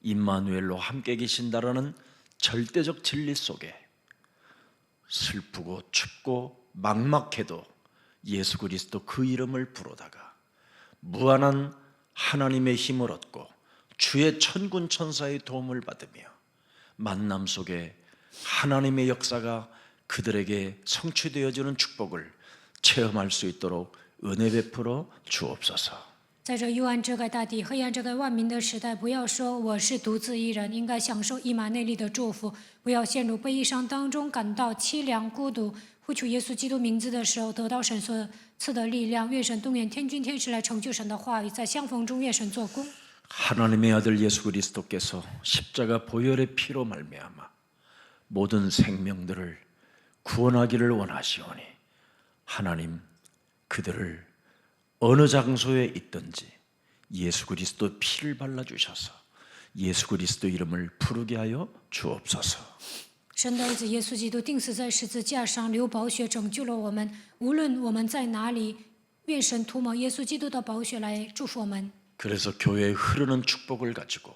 임마누엘로 함께 계신다라는 절대적 진리 속에 슬프고 춥고 막막해도 예수 그리스도 그 이름을 부르다가 무한한 하나님의 힘을 얻고 주의 천군 천사의 도움을 받으며 만남 속에 하나님의 역사가 그들에게 성취되어지는 축복을 체험할 수 있도록 은혜 베풀어 주옵소서. 在这幽暗遮盖大地、黑暗遮盖万民的时代，不要说我是独自一人，应该享受以马内利的祝福，不要陷入悲伤当中，感到凄凉孤独。呼求耶稣基督名字的时候，得到神所赐的力量。愿神动员天军天使来成就神的话语，在相逢中愿神做工。 하나님의 아들 예수 그리스도께서 십자가 보혈의 피로 말미암아 모든 생명들을 구원하기를 원하시오니 하나님 그들을 어느 장소에 있든지 예수 그리스도 피를 발라 주셔서 예수 그리스도 이름을 부르게 하여 주옵소서. 神的儿子耶稣基督钉死在十字架上，流宝血拯救了我们。无论我们在哪里，愿神涂抹耶稣基督的宝血来祝福我们。 그래서 교회에 흐르는 축복을 가지고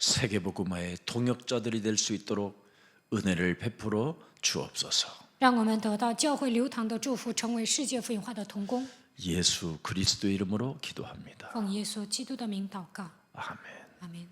세계복음화의 동역자들이 될 수 있도록 은혜를 베풀어 주옵소서. 让我们得到教会流淌的祝福，成为世界福音化的同工。 예수 그리스도 이름으로 기도합니다. 奉耶稣基督的名祷告， 아멘. 阿门。